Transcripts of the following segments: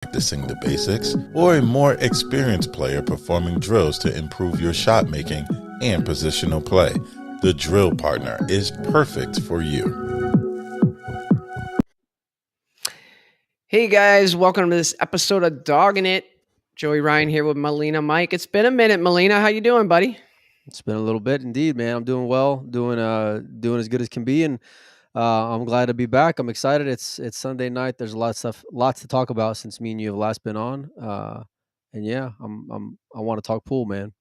practicing the basics, or a more experienced player performing drills to improve your shot making and positional play, the drill partner is perfect for you. Hey guys, welcome to this episode of Doggin' It. Joey Ryan here with Melina Mike. It's been a minute, Melina. How you doing, buddy? It's been a little bit indeed, man. I'm doing well, doing as good as can be, and I'm glad to be back. I'm excited. It's Sunday night. There's a lot of stuff, lots to talk about since me and you have last been on. And yeah, I want to talk pool, man.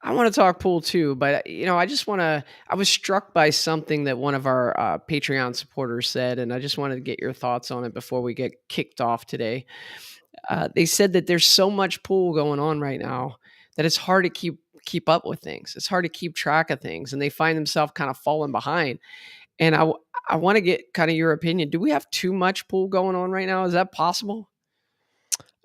I want to talk pool too, but I just want to. I was struck by something that one of our Patreon supporters said, and I just wanted to get your thoughts on it before we get kicked off today. They said that there's so much pool going on right now that it's hard to keep up with things. It's hard to keep track of things, and they find themselves kind of falling behind. And I want to get kind of your opinion. Do we have too much pool going on right now? Is that possible?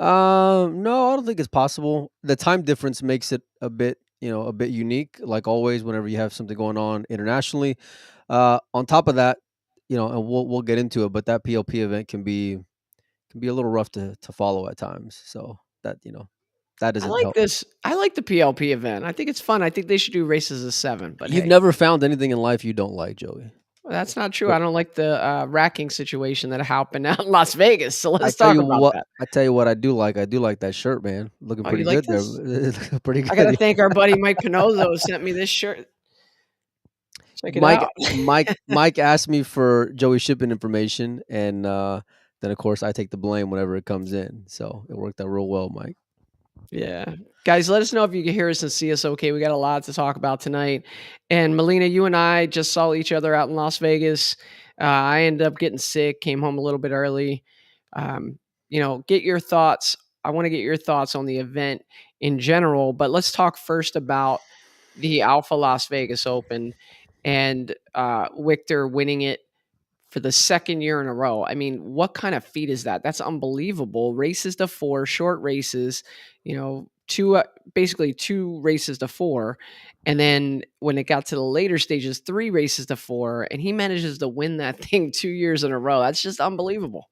No, I don't think it's possible. The time difference makes it a bit unique. Like always, whenever you have something going on internationally. On top of that, and we'll get into it, but that PLP event can be a little rough to follow at times. So that I doesn't like help. this. I like the PLP event. I think it's fun. I think they should do races of 7, but You've hey, never found anything in life you don't like, Joey. that's not true. But I don't like the racking situation that happened out in Las Vegas. So I let's tell talk you about what, that. I tell you what I do like. I do like that shirt, man. Looking Oh, you pretty like good there. this? Looking pretty I got to good. thank our buddy Mike Pinozzo who sent me this shirt. Check it Mike out. Mike asked me for Joey shipping information, and then of course I take the blame whenever it comes in. So it worked out real well, Mike. Yeah. Guys, let us know if you can hear us and see us okay. We got a lot to talk about tonight. And Melina, you and I just saw each other out in Las Vegas. I ended up getting sick, came home a little bit early. Get your thoughts. I want to get your thoughts on the event in general, but let's talk first about the Alpha Las Vegas Open and Victor winning it for the second year in a row. I mean, what kind of feat is that? That's unbelievable. Races to 4, short races, basically 2 races to 4. And then when it got to the later stages, 3 races to 4, and he manages to win that thing 2 years in a row. That's just unbelievable.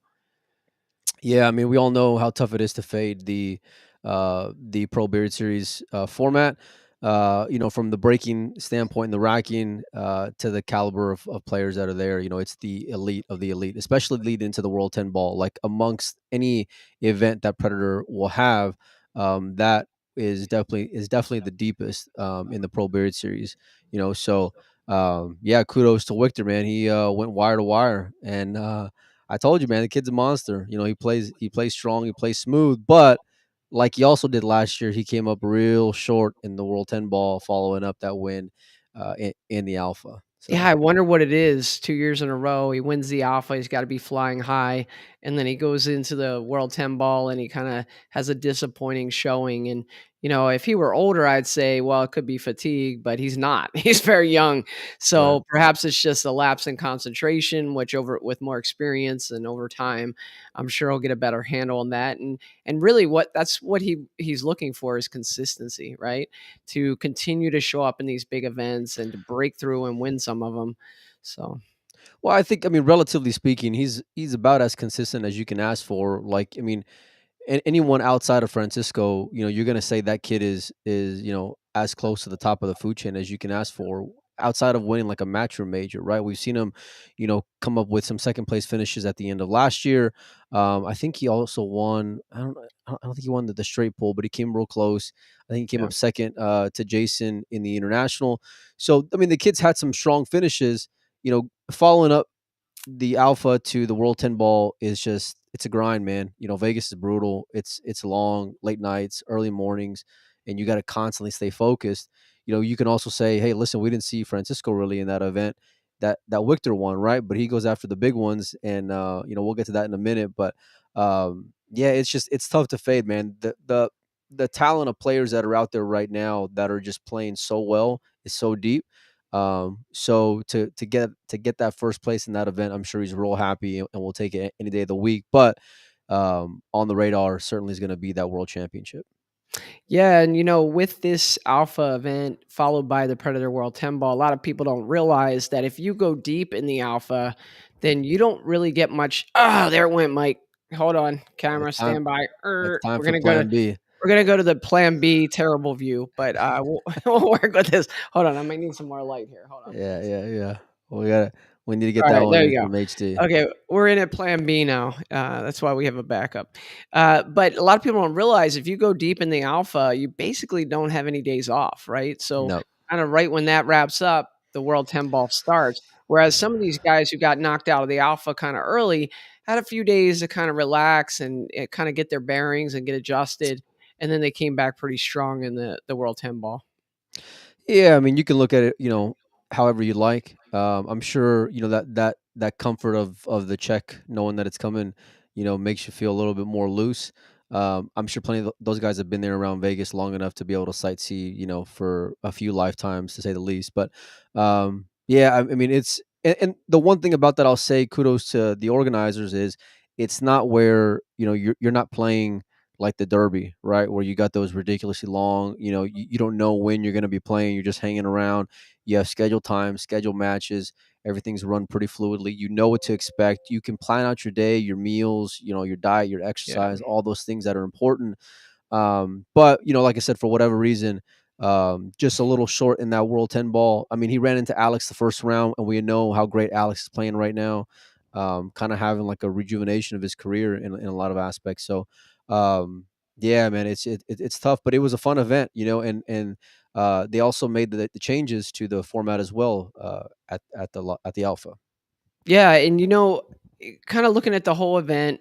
Yeah, I mean, we all know how tough it is to fade the Pro Beard Series format. From the breaking standpoint and the racking to the caliber of players that are there, it's the elite of the elite, especially leading into the World 10 ball. Like amongst any event that Predator will have, that is definitely the deepest in the Pro Beard Series. So yeah, kudos to Victor, man. He went wire to wire, and I told you, man, the kid's a monster. He plays strong, he plays smooth, but like he also did last year, he came up real short in the World 10 ball, following up that win in the Alpha. Yeah, So I wonder what it is. 2 years in a row, he wins the Alpha, he's gotta be flying high, and then he goes into the World 10 ball, and he kinda has a disappointing showing, and, if he were older, I'd say, well, it could be fatigue, but he's not. He's very young, right. so perhaps it's just a lapse in concentration, which over with more experience and over time, I'm sure he'll get a better handle on that, and really that's what he's looking for is consistency, right? To continue to show up in these big events and to break through and win some of them. So, Well, I mean, relatively speaking, he's about as consistent as you can ask for. Like, I mean, anyone outside of Francisco, you're gonna say that kid is as close to the top of the food chain as you can ask for. Outside of winning like a matchroom major, right? We've seen him, come up with some second place finishes at the end of last year. I think he also won. I don't think he won the straight pool, but he came real close. I think he came yeah. up second to Jason in the international. So I mean, the kid's had some strong finishes. Following up the alpha to the World 10 ball is just it's a grind, man. Vegas is brutal. It's long, late nights, early mornings, and you got to constantly stay focused. You can also say, hey, listen, we didn't see Francisco really in that event. That Victor won, right? But he goes after the big ones, and we'll get to that in a minute. But yeah, it's tough to fade, man. The talent of players that are out there right now that are just playing so well is so deep. So to get that first place in that event, I'm sure he's real happy and will take it any day of the week. But on the radar certainly is going to be that world championship. Yeah, and with this alpha event followed by the Predator World 10 ball, a lot of people don't realize that if you go deep in the alpha, then you don't really get much. Ah, there it went, Mike. Hold on, camera, It's time. stand by. It's time We're for gonna go to Plan B. the Plan B terrible view, but we'll, we'll work with this. Hold on, I might need some more light here. Hold on. Yeah, One yeah, second. yeah. We need to get All that right, one there in you go. from HD. Okay, we're in at Plan B now. That's why we have a backup. But a lot of people don't realize if you go deep in the alpha, you basically don't have any days off, right? So, No. kind of right when that wraps up, the World 10 ball starts. Whereas some of these guys who got knocked out of the alpha kind of early had a few days to kind of relax and kind of get their bearings and get adjusted. And then they came back pretty strong in the World 10 ball. Yeah, I mean, you can look at it, however you like. I'm sure, that comfort of the check, knowing that it's coming, makes you feel a little bit more loose. I'm sure plenty of those guys have been there around Vegas long enough to be able to sightsee, for a few lifetimes to say the least. But yeah, I mean, and the one thing about that I'll say kudos to the organizers is it's not where you're not playing like the Derby, right? Where you got those ridiculously long, you don't know when you're going to be playing. You're just hanging around. You have scheduled times, scheduled matches. Everything's run pretty fluidly. You know what to expect. You can plan out your day, your meals, your diet, your Yeah. exercise, all those things that are important. But like I said, for whatever reason, just a little short in that World 10 ball. I mean, he ran into Alex the first round, and we know how great Alex is playing right now. Kind of having like a rejuvenation of his career in a lot of aspects. So, um, yeah, man, it's tough, but it was a fun event, and they also made the changes to the format as well at the Alpha. Yeah, and kind of looking at the whole event,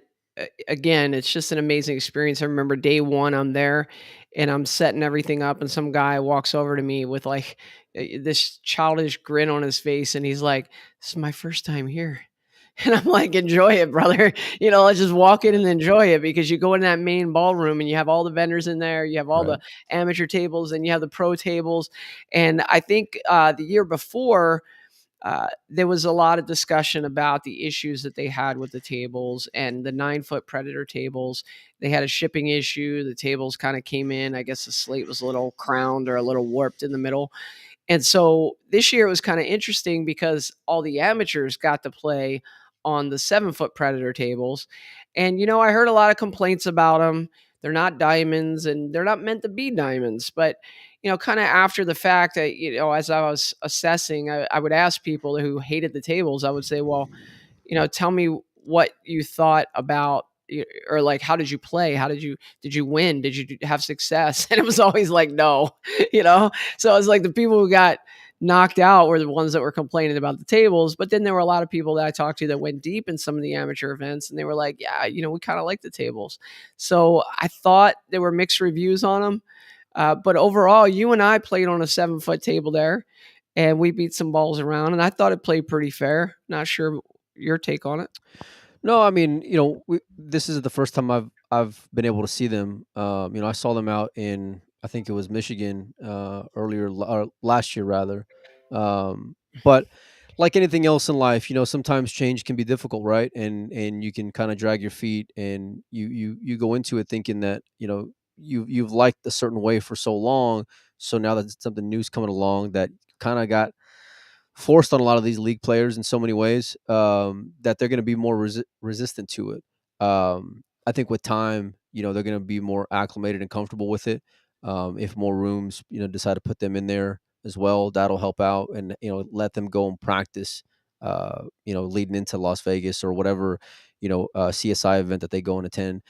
again, it's just an amazing experience. I remember day one, I'm there and I'm setting everything up, and some guy walks over to me with like this childish grin on his face, and he's like, "This is my first time here." And I'm like, "Enjoy it, brother. Let's just walk in and enjoy it because you go in that main ballroom and you have all the vendors in there, you have all the Right. amateur tables, and you have the pro tables." And I think the year before, there was a lot of discussion about the issues that they had with the tables and the 9-foot predator tables. They had a shipping issue. The tables kind of came in. I guess the slate was a little crowned or a little warped in the middle. And so this year it was kind of interesting because all the amateurs got to play on the 7-foot predator tables. And, I heard a lot of complaints about them. They're not diamonds and they're not meant to be diamonds. But, kind of after the fact, as I was assessing, I would ask people who hated the tables, I would say, well, tell me what you thought about, or like, how did you play? Did you win? Did you have success? And it was always like, no, you know? So it's like the people who got knocked out were the ones that were complaining about the tables. But then there were a lot of people that I talked to that went deep in some of the amateur events, and they were like, yeah, we kind of like the tables. So I thought there were mixed reviews on them. But overall, you and I played on a 7-foot table there, and we beat some balls around, and I thought it played pretty fair. Not sure your take on it. No, I mean, this is the first time I've been able to see them. I saw them out in, I think it was Michigan last year rather. But like anything else in life, sometimes change can be difficult, right? And you can kind of drag your feet, and you go into it thinking that you've liked a certain way for so long, so now that something new's coming along that kind of got forced on a lot of these league players in so many ways, that they're going to be more resistant to it. I think with time, they're going to be more acclimated and comfortable with it. If more rooms, decide to put them in there as well, that'll help out, and let them go and practice. Leading into Las Vegas or whatever, CSI event that they go and attend.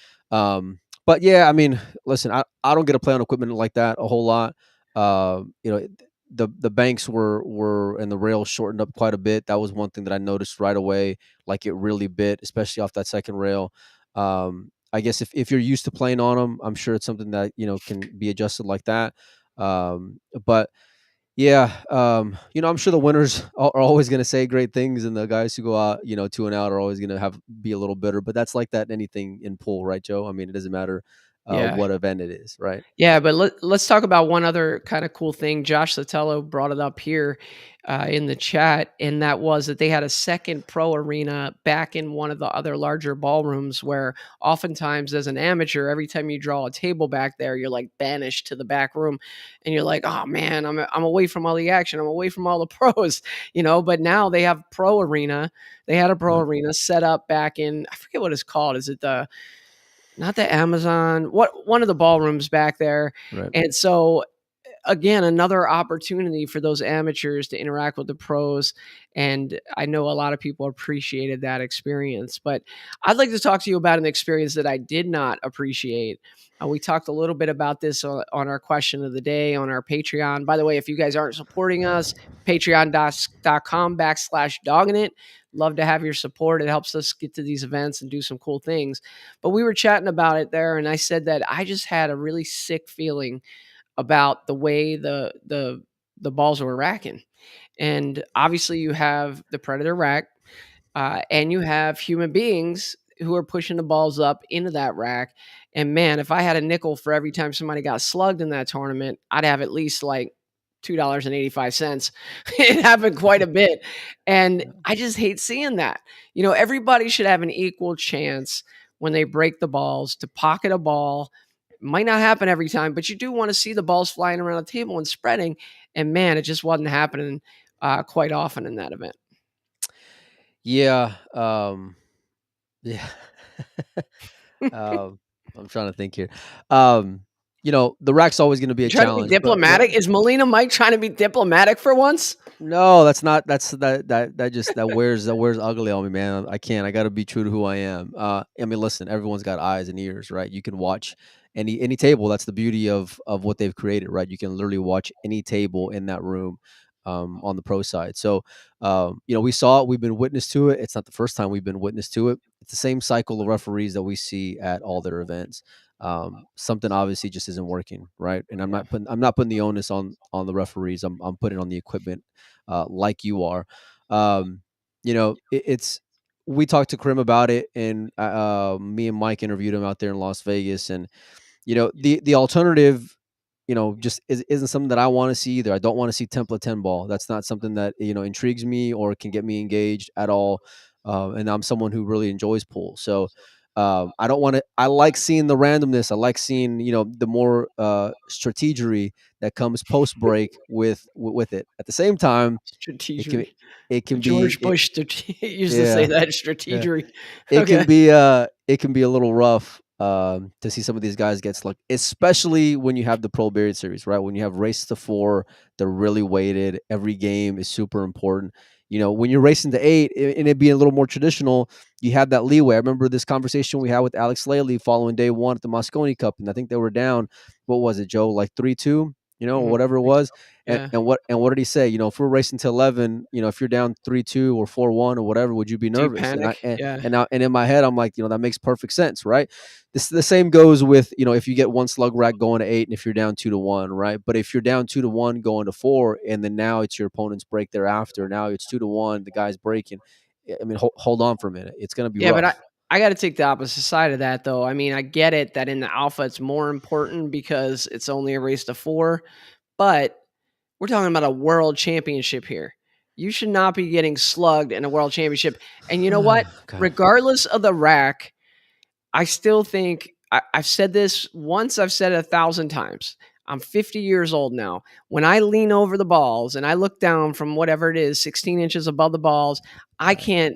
But yeah, I mean, listen, I don't get to play on equipment like that a whole lot. The banks were and the rails shortened up quite a bit. That was one thing that I noticed right away, like it really bit, especially off that second rail. I guess if you're used to playing on them, I'm sure it's something that can be adjusted like that. But yeah, I'm sure the winners are always going to say great things, and the guys who go out, 2 and out, are always going to be a little bitter. But that's like that in anything in pool, right, Joe? I mean, it doesn't matter. Yeah. what event it is, right? Yeah, but let's talk about one other kind of cool thing. Josh Sotelo brought it up here in the chat, and that was that they had a second pro arena back in one of the other larger ballrooms where oftentimes as an amateur, every time you draw a table back there, you're like banished to the back room and you're like, oh man, I'm away from all the action. I'm away from all the pros, but now they have pro arena. They had a pro arena set up back in, I forget what it's called. Is it not the Amazon, one of the ballrooms back there. Right. And so again, another opportunity for those amateurs to interact with the pros. And I know a lot of people appreciated that experience, but I'd like to talk to you about an experience that I did not appreciate. We talked a little bit about this on our question of the day on our Patreon. By the way, if you guys aren't supporting us, patreon.com/doggin. Love to have your support. It helps us get to these events and do some cool things. But we were chatting about it there, and I said that I just had a really sick feeling about the way the balls were racking. And obviously, you have the predator rack, and you have human beings who are pushing the balls up into that rack. And man, if I had a nickel for every time somebody got slugged in that tournament, I'd have at least like $2.85. It happened quite a bit. And I just hate seeing that. Everybody should have an equal chance when they break the balls to pocket a ball. Might not happen every time, but you do want to see the balls flying around the table and spreading. And man, it just wasn't happening quite often in that event. Yeah. Yeah. I'm trying to think here. The rack's always going to be a Trying to be challenge. diplomatic. Is Molina Mike trying to be diplomatic for once? No, that's not. That wears ugly on me, man. I can't. I got to be true to who I am. I mean, listen, everyone's got eyes and ears, right? You can watch any table. That's the beauty of what they've created, right? You can literally watch any table in that room. On the pro side. So, we saw it. We've been witness to it. It's not the first time we've been witness to it. It's the same cycle of referees that we see at all their events. Something obviously just isn't working, right? And I'm not putting the onus on the referees. I'm putting it on the equipment, like you are. It's we talked to Krim about it, and me and Mike interviewed him out there in Las Vegas, and the alternative, just isn't something that I want to see either. I don't want to see template 10 ball. That's not something that, intrigues me or can get me engaged at all. And I'm someone who really enjoys pool. So I don't want to, I like seeing the randomness. I like seeing, the more strategery that comes post break with it. At the same time, Strategery. it can George be, Bush used to say that strategery. It can be a little rough to see some of these guys get slugged, especially when you have the Pro Billiard Series, right? When you have race to 4, they're really weighted. Every game is super important. When you're racing to 8 and it being a little more traditional, you have that leeway. I remember this conversation we had with Alex Laley following day 1 at the Mosconi Cup, and I think they were down. What was it, Joe? Like 3-2, whatever it was. Yeah. And what did he say? If we're racing to 11, if you're down 3-2 or 4-1 or whatever, would you be nervous? Panic? And in my head, I'm like, that makes perfect sense, right? The same goes with, if you get one slug rack going to 8 and if you're down 2-1, right? But if you're down 2-1 going to 4, and then now it's your opponent's break thereafter, now it's 2-1, the guy's breaking. I mean, hold on for a minute. It's going to be rough. But I got to take the opposite side of that, though. I mean, I get it that in the alpha it's more important because it's only a race to 4, but we're talking about a world championship here. You should not be getting slugged in a world championship. And you know what? Regardless of the rack, I still think I've said this once. I've said it 1,000 times. I'm 50 years old now. When I lean over the balls and I look down from whatever it is, 16 inches above the balls, I can't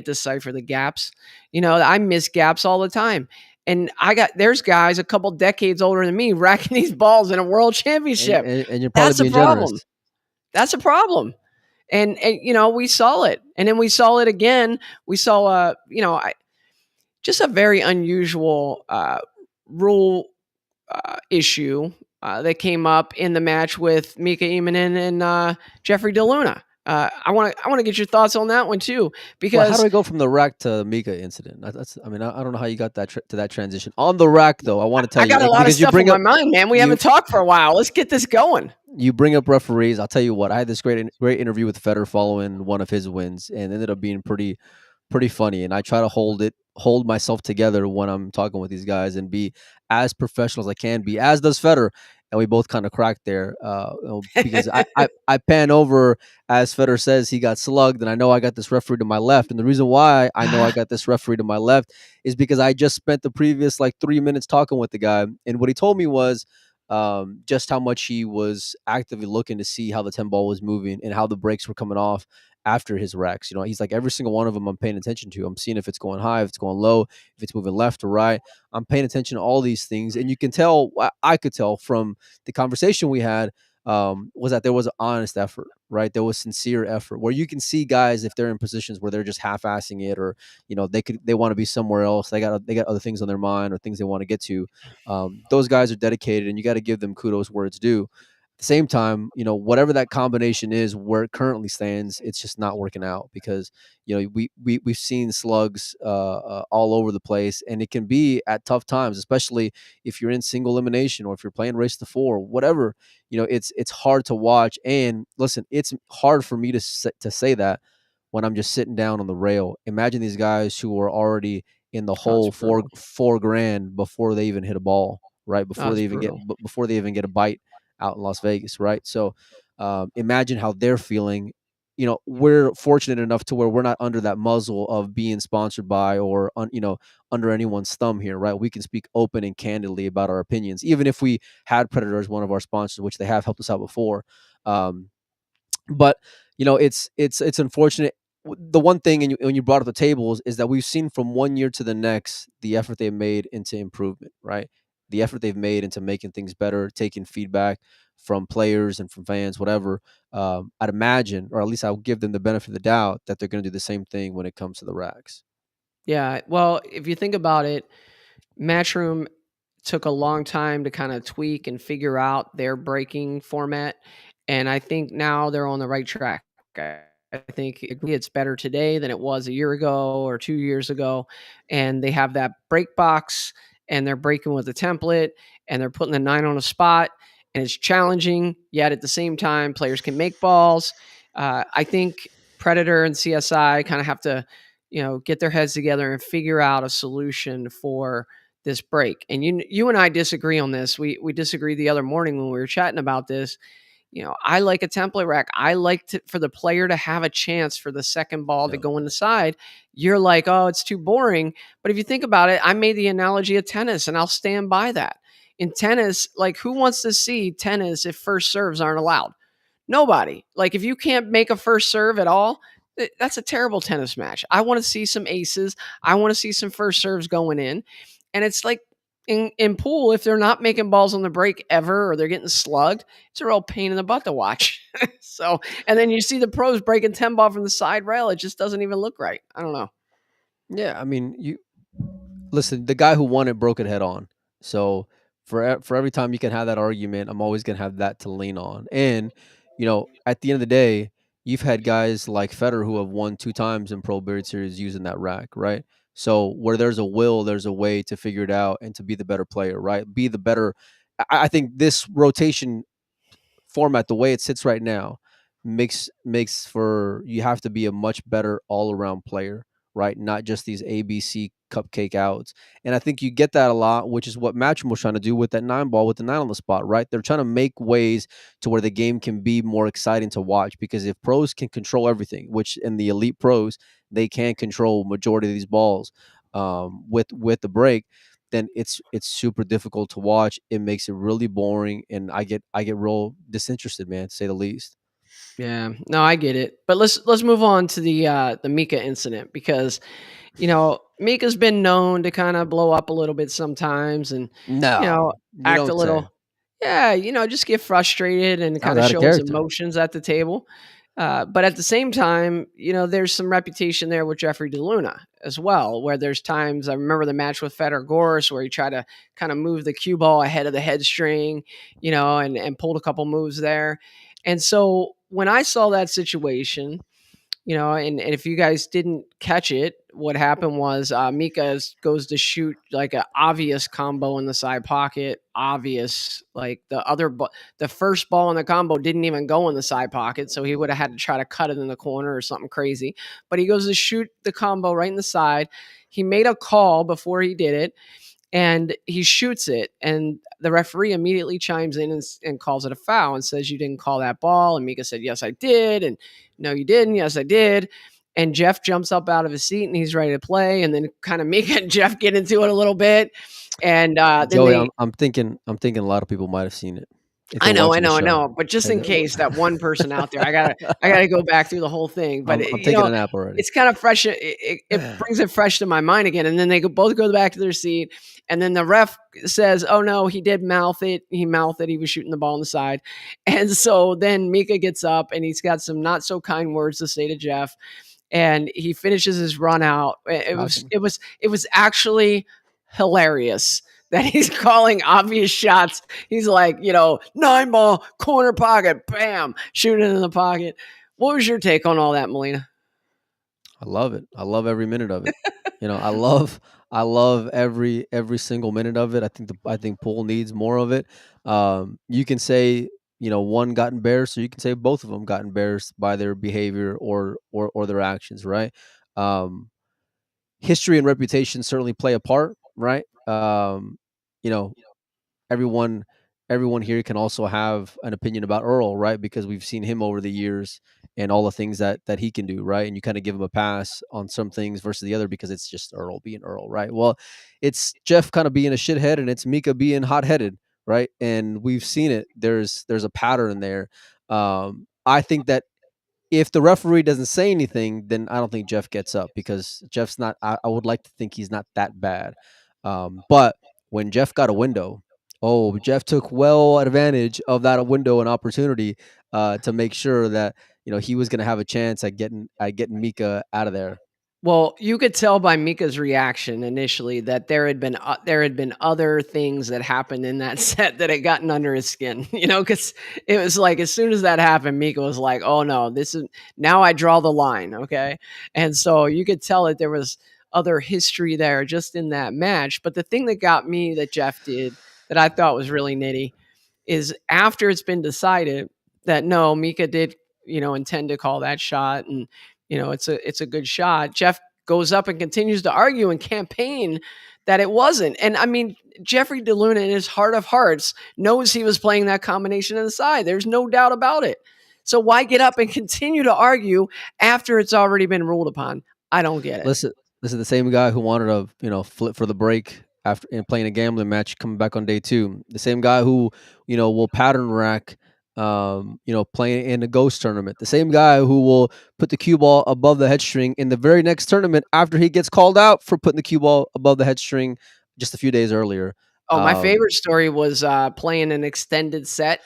decipher the gaps. I miss gaps all the time. And there's guys a couple decades older than me racking these balls in a world championship. And you're probably being generous. That's a problem. And we saw it. And then we saw it again. We saw, just a very unusual rule issue that came up in the match with Mika and Jeffrey DeLuna. I want to get your thoughts on that one too, because how do I go from the rack to the Mika incident? I don't know how you got that to that transition on the rack though. I want to tell you, I got a lot of stuff on my mind, man. We haven't talked for a while. Let's get this going. You bring up referees. I'll tell you what. I had this great interview with Federer following one of his wins, and ended up being pretty pretty funny, and I try to hold myself together when I'm talking with these guys and be as professional as I can be, as does Federer. And we both kind of cracked there, because I pan over as Federer says he got slugged, and I know I got this referee to my left. And the reason why I know I got this referee to my left is because I just spent the previous like 3 minutes talking with the guy, and what he told me was just how much he was actively looking to see how the 10 ball was moving and how the breaks were coming off after his racks. He's like, every single one of them I'm paying attention to. I'm seeing if it's going high, if it's going low, if it's moving left or right. I'm paying attention to all these things. And you can tell, I could tell from the conversation we had, was that there was an honest effort, right? There was sincere effort where you can see guys, if they're in positions where they're just half-assing it, or, they want to be somewhere else. They got other things on their mind or things they want to get to. Those guys are dedicated, and you got to give them kudos where it's due. At the same time, whatever that combination is, where it currently stands, it's just not working out because we've seen slugs all over the place, and it can be at tough times, especially if you're in single elimination or if you're playing race to four, whatever. It's hard to watch. And listen, it's hard for me to say that when I'm just sitting down on the rail. Imagine these guys who are already in the Oh, it's hole brutal. four grand before they even hit a ball, right? Oh, it's brutal. Before they even get a bite out in Las Vegas, right? So imagine how they're feeling. We're fortunate enough to where we're not under that muzzle of being sponsored by or under anyone's thumb here, right? We can speak open and candidly about our opinions, even if we had Predator as one of our sponsors, which they have helped us out before. Um, but it's unfortunate. The one thing, and when you brought up the tables, is that we've seen from one year to the next the effort they've made into improvement, right? The effort they've made into making things better, taking feedback from players and from fans, whatever. I'd imagine, or at least I'll give them the benefit of the doubt, that they're going to do the same thing when it comes to the racks. Yeah. Well, if you think about it, Matchroom took a long time to kind of tweak and figure out their breaking format. And I think now they're on the right track. I think it's better today than it was a year ago or 2 years ago. And they have that break box, and they're breaking with a template, and they're putting the 9 on a spot, and it's challenging. Yet at the same time, players can make balls. I think Predator and CSI kind of have to, get their heads together and figure out a solution for this break. And you and I disagree on this. We disagreed the other morning when we were chatting about this. I like a template rack. I like for the player to have a chance for the second ball to Yeah. go in the side. You're like, oh, it's too boring. But if you think about it, I made the analogy of tennis, and I'll stand by that. In tennis, like, who wants to see tennis if first serves aren't allowed? Nobody. Like, if you can't make a first serve at all, that's a terrible tennis match. I want to see some aces. I want to see some first serves going in. And it's like in pool, if they're not making balls on the break ever, or they're getting slugged, it's a real pain in the butt to watch. So, and then you see the pros breaking 10 ball from the side rail. It just doesn't even look right. I don't know. Yeah, I mean, listen, the guy who won it broke it head on. So for every time you can have that argument, I'm always gonna have that to lean on. And at the end of the day, you've had guys like Federer who have won 2 times in Pro Beard Series using that rack, right? So where there's a will, there's a way to figure it out and to be the better player, right? Be the better. I think this rotation format, the way it sits right now, makes for you have to be a much better all around player, right? Not just these ABC cupcake outs. And I think you get that a lot, which is what Matchroom was trying to do with that 9 ball with the 9 on the spot, right? They're trying to make ways to where the game can be more exciting to watch, because if pros can control everything, which in the elite pros they can control majority of these balls with the break, then it's super difficult to watch. It makes it really boring, and I get real disinterested, man, to say the least. Yeah, no, I get it. But let's move on to the Mika incident, because Mika's been known to kind of blow up a little bit sometimes, and you No, know you act a don't say. little, yeah, just get frustrated and Sounds kind of out of show his character. emotions at the table. But at the same time, there's some reputation there with Jeffrey DeLuna as well, where there's times, I remember the match with Federer Goris where he tried to kind of move the cue ball ahead of the head string, and pulled a couple moves there. And so when I saw that situation, and if you guys didn't catch it, what happened was Mika goes to shoot like an obvious combo in the side pocket. Obvious, like the first ball in the combo didn't even go in the side pocket, so he would have had to try to cut it in the corner or something crazy. But he goes to shoot the combo right in the side. He made a call before he did it, and he shoots it, and the referee immediately chimes in and calls it a foul and says, "You didn't call that ball." And Mika said, "Yes, I did." And, "No, you didn't." "Yes, I did." And Jeff jumps up out of his seat and he's ready to play. And then kind of Mika and Jeff get into it a little bit. And then Joey, they I'm thinking a lot of people might have seen it if I they're know, I watching the know, I show. know. But just in case that one person out there, I gotta go back through the whole thing. But I'm taking a nap already. it's kind of fresh. It brings it fresh to my mind again. And then they both go back to their seat, and then the ref says, "Oh no, he did mouth it. He mouthed it. He was shooting the ball on the side." And so then Mika gets up and he's got some not so kind words to say to Jeff, and he finishes his run out. It was actually hilarious that he's calling obvious shots. He's like, 9-ball, corner pocket, bam, shoot it in the pocket. What was your take on all that, Melina? I love it. I love every minute of it. I love every single minute of it. I think Poole needs more of it. You can say, one got embarrassed, or you can say both of them got embarrassed by their behavior or their actions, right? Um, History and reputation certainly play a part, right? You know, everyone everyone here can also have an opinion about Earl, right? Because we've seen him over the years and all the things that he can do, right? And you kind of give him a pass on some things versus the other because it's just Earl being Earl, right? Well, it's Jeff kind of being a shithead and it's Mika being hot headed, right? And we've seen it. There's a pattern there. I think that if the referee doesn't say anything, then I don't think Jeff gets up because Jeff's not. I would like to think he's not that bad. But when Jeff got a window, oh, Jeff took well advantage of that window and opportunity to make sure that he was going to have a chance at getting Mika out of there. Well, you could tell by Mika's reaction initially that there had been other things that happened in that set that had gotten under his skin, because it was like as soon as that happened, Mika was like, "Oh no, this is now I draw the line." Okay, and so you could tell that there was other history there just in that match. But the thing that got me that Jeff did that I thought was really nitty is after it's been decided that no, Mika did, intend to call that shot, and it's a good shot. Jeff goes up and continues to argue and campaign that it wasn't. And I mean, Jeffrey DeLuna in his heart of hearts knows he was playing that combination on the side. There's no doubt about it. So why get up and continue to argue after it's already been ruled upon? I don't get it. Listen, this is the same guy who wanted to flip for the break after playing a gambling match, coming back on day two. The same guy who will pattern rack, playing in a ghost tournament. The same guy who will put the cue ball above the head string in the very next tournament after he gets called out for putting the cue ball above the head string just a few days earlier. Oh, my Um, favorite story was playing an extended set,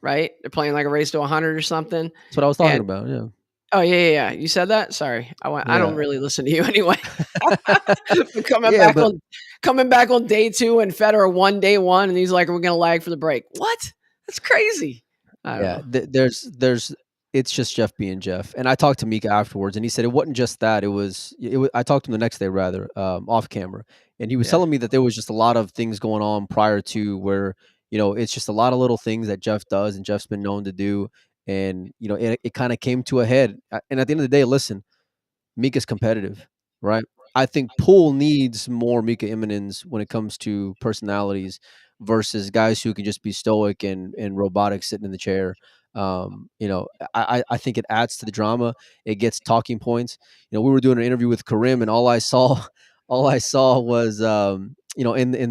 right? They're playing like a race to 100 or something. that's what I was talking And about. Yeah, oh, yeah, yeah, yeah. You said that? Sorry. I don't yeah, really listen to you anyway. But coming yeah. back But on coming back on day 2 and Federer won day 1 and he's like, "We're gonna lag for the break." What? That's crazy. I don't yeah, know. there's it's just Jeff being Jeff. And I talked to Mika afterwards, and he said it wasn't just that. It was. I talked to him the next day, rather, off camera, and he was Yeah. telling me that there was just a lot of things going on prior to where it's just a lot of little things that Jeff does and Jeff's been known to do, and it kind of came to a head. And at the end of the day, listen, Mika's competitive, right? I think Poole needs more Mika Immonens when it comes to personalities versus guys who can just be stoic and robotic sitting in the chair. I think it adds to the drama. It gets talking points. We were doing an interview with Karim, and all I saw, was in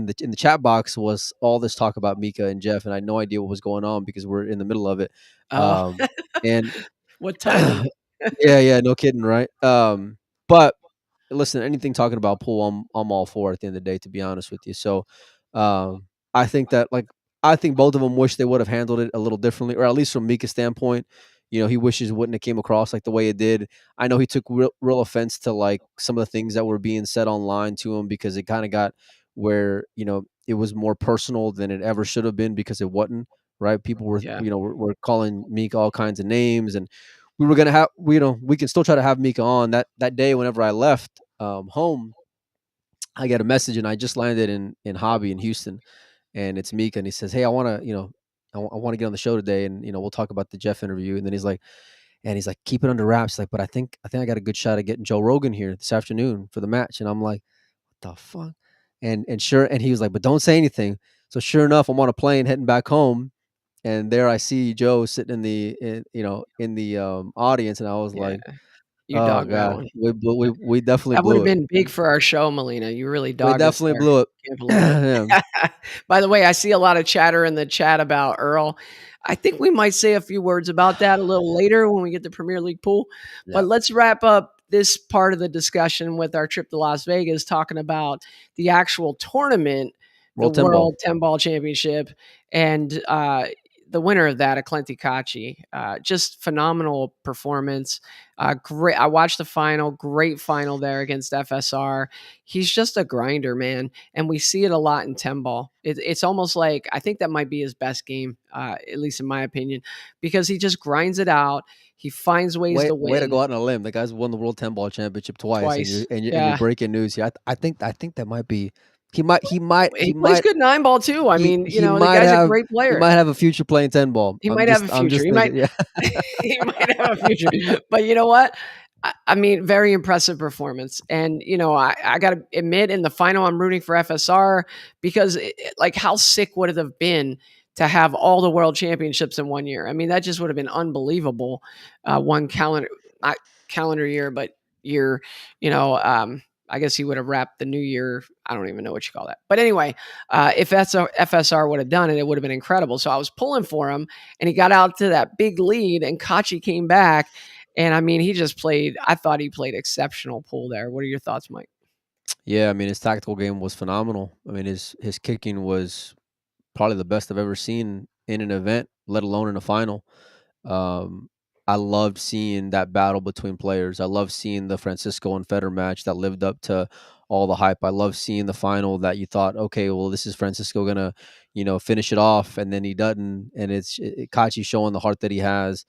the chat box was all this talk about Mika and Jeff, and I had no idea what was going on because we're in the middle of it. Oh, And what timing. Yeah, yeah, no kidding, right? But listen, anything talking about Poole, I'm all for at the end of the day, to be honest with you. So, um, I think that I think both of them wish they would have handled it a little differently, or at least from Mika's standpoint, he wishes it wouldn't have came across like the way it did. I know he took real offense to like some of the things that were being said online to him because it kind of got where it was more personal than it ever should have been because it wasn't right. People were Yeah. were calling Mika all kinds of names and we were gonna have we can still try to have Mika on that day. Whenever I left home, I get a message, and I just landed in Hobby in Houston, and it's Mika, and he says, "Hey, I want to I want to get on the show today, and we'll talk about the Jeff interview." And then he's like, "Keep it under wraps." Like, but I think I got a good shot at getting Joe Rogan here this afternoon for the match. And I'm like, "What the fuck?" And he was like, "But don't say anything." So sure enough, I'm on a plane heading back home, and there I see Joe sitting in the audience, and I was Yeah, like, you "Oh dogged that god, one. we definitely That would have blew it. been big for our show, Melina. You really We dogged us definitely there. blew it." Can't believe it. Yeah. By the way, I see a lot of chatter in the chat about Earl. I think we might say a few words about that a little later when we get the Premier League pool. Yeah. But let's wrap up this part of the discussion with our trip to Las Vegas, talking about the actual tournament, the World 10 ball. World 10 Ball Championship, and the winner of that, Atleti Kachi. Just phenomenal performance. Great. I watched the final. Great final there against FSR. He's just a grinder, man, and we see it a lot in 10 ball. It's almost like I think that might be his best game, at least in my opinion, because he just grinds it out. He finds ways to Way to win go out on a limb. The guy's won the World 10 ball championship twice, and twice. you're Yeah, breaking news here. I think that might be he plays good 9 ball too. I mean, he the might guy's a have great he player. might have a future playing 10 ball. He might have a I'm future. just He might thinking, yeah. he might have a future. But you know what? I mean, very impressive performance. And, I got to admit, in the final, I'm rooting for FSR because, like, how sick would it have been to have all the world championships in one year? I mean, that just would have been unbelievable. One calendar, not calendar year, but year, you know, I guess he would have wrapped the new year. I don't even know what you call that. But anyway, if FSR would have done it, it would have been incredible. So I was pulling for him, and he got out to that big lead, and Kachi came back. And I mean, I thought he played exceptional pool there. What are your thoughts, Mike? Yeah, I mean, his tactical game was phenomenal. I mean, his kicking was probably the best I've ever seen in an event, let alone in a final. Um, I loved seeing that battle between players. I love seeing the Francisco and Federer match that lived up to all the hype. I love seeing the final that you thought, okay, well, this is Francisco gonna, finish it off, and then he doesn't, and it's Kachi showing the heart that he has.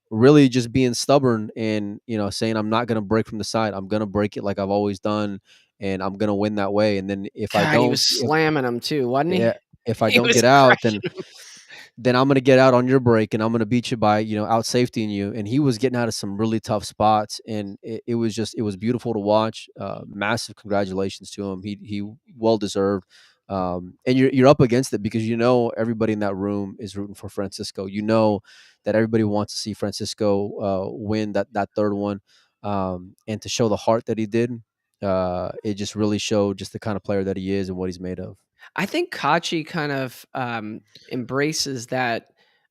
Really just being stubborn and saying I'm not gonna break from the side. I'm gonna break it like I've always done, and I'm gonna win that way. And then if I God, he don't, was slamming him too, wasn't he? yeah, if I He don't was get out, crushing him. then I'm gonna get out on your break, and I'm gonna beat you by out safetying you. And he was getting out of some really tough spots, and it was beautiful to watch. Massive congratulations to him. He well deserved. And you're up against it because everybody in that room is rooting for Francisco. That everybody wants to see Francisco win that third one, and to show the heart that he did. It just really showed just the kind of player that he is and what he's made of. I think Kachi kind of embraces that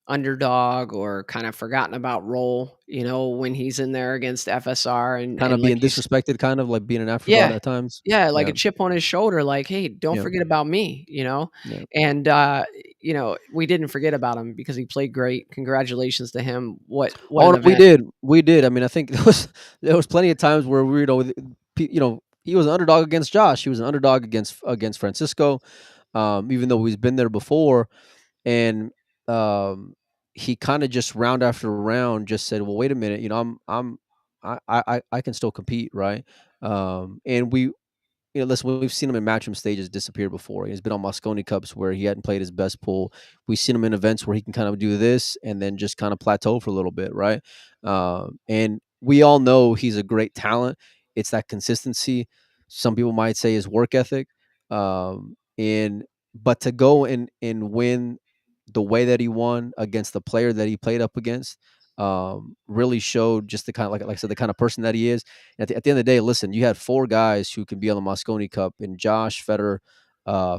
underdog or kind of forgotten about role, when he's in there against FSR Kind and of like being you disrespected, kind of like being an afterthought yeah. at times. Yeah, like Yeah, a chip on his shoulder, like, "Hey, don't yeah, forget about me." yeah. And, we didn't forget about him because he played great. Congratulations to him. What Oh, an no, event. we did. I mean, I think there was plenty of times where he was an underdog against Josh. He was an underdog against Francisco, even though he's been there before, and um, he kind of just round after round just said, "Well, wait a minute, I can still compete, right?" And listen, we've seen him in matchroom stages disappear before. He's been on Mosconi Cups where he hadn't played his best pool. We've seen him in events where he can kind of do this and then just kind of plateau for a little bit, right? And we all know he's a great talent. It's that consistency. Some people might say his work ethic. And but to go and win the way that he won against the player that he played up against, really showed just the kind of like I said, the kind of person that he is. At the end of the day, listen, you had four guys who can be on the Mosconi Cup, and Josh, Federer,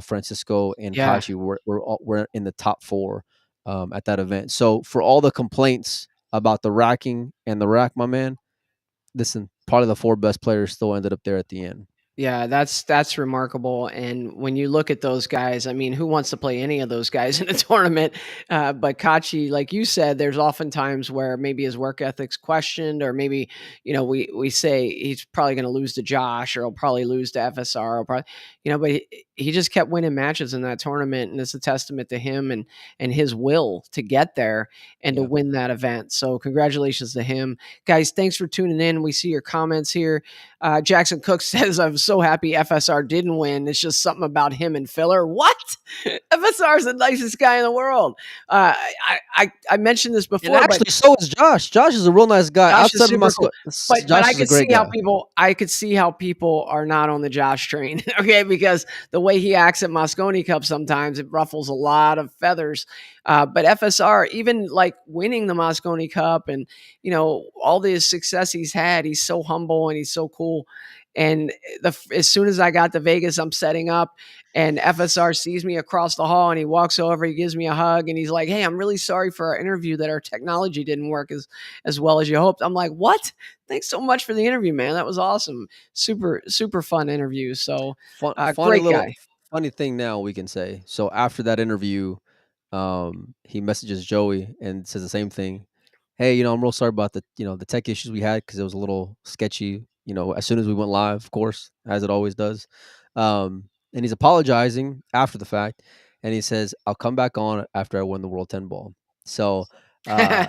Francisco, and Yeah. Kachi were in the top four at that event. So for all the complaints about the racking and the rack, my man, listen, probably the four best players still ended up there at the end. Yeah, that's remarkable, and when you look at those guys, I mean, who wants to play any of those guys in a tournament? But Kachi, like you said, there's often times where maybe his work ethic's questioned, or maybe, we say he's probably gonna lose to Josh, or he'll probably lose to FSR, or probably but he just kept winning matches in that tournament, and it's a testament to him and his will to get there and to Yeah. win that event. So congratulations to him. Guys, thanks for tuning in. We see your comments here. Jackson Cook says, I'm so happy FSR didn't win. It's just something about him and Filler. What? FSR is the nicest guy in the world. I mentioned this And before, but actually, so is Josh. Josh is a real nice guy. Josh is Outside of super Moscow, cool. But Josh I is a could see great how guy. people are not on the Josh train, okay? Because the way he acts at Mosconi Cup sometimes it ruffles a lot of feathers. But FSR, even like winning the Mosconi Cup and all the success he's had, he's so humble and he's so cool. And as soon as I got to Vegas, I'm setting up, and FSR sees me across the hall, and he walks over, he gives me a hug, and he's like, "Hey, I'm really sorry for our interview that our technology didn't work as well as you hoped." I'm like, "What? Thanks so much for the interview, man. That was awesome. Super, super fun interview." So, Funny great little guy. funny thing now we can say. So after that interview, he messages Joey and says the same thing. Hey, I'm real sorry about the tech issues we had because it was a little sketchy. As soon as we went live, of course, as it always does. And he's apologizing after the fact, and he says, "I'll come back on after I win the World 10 Ball." So uh,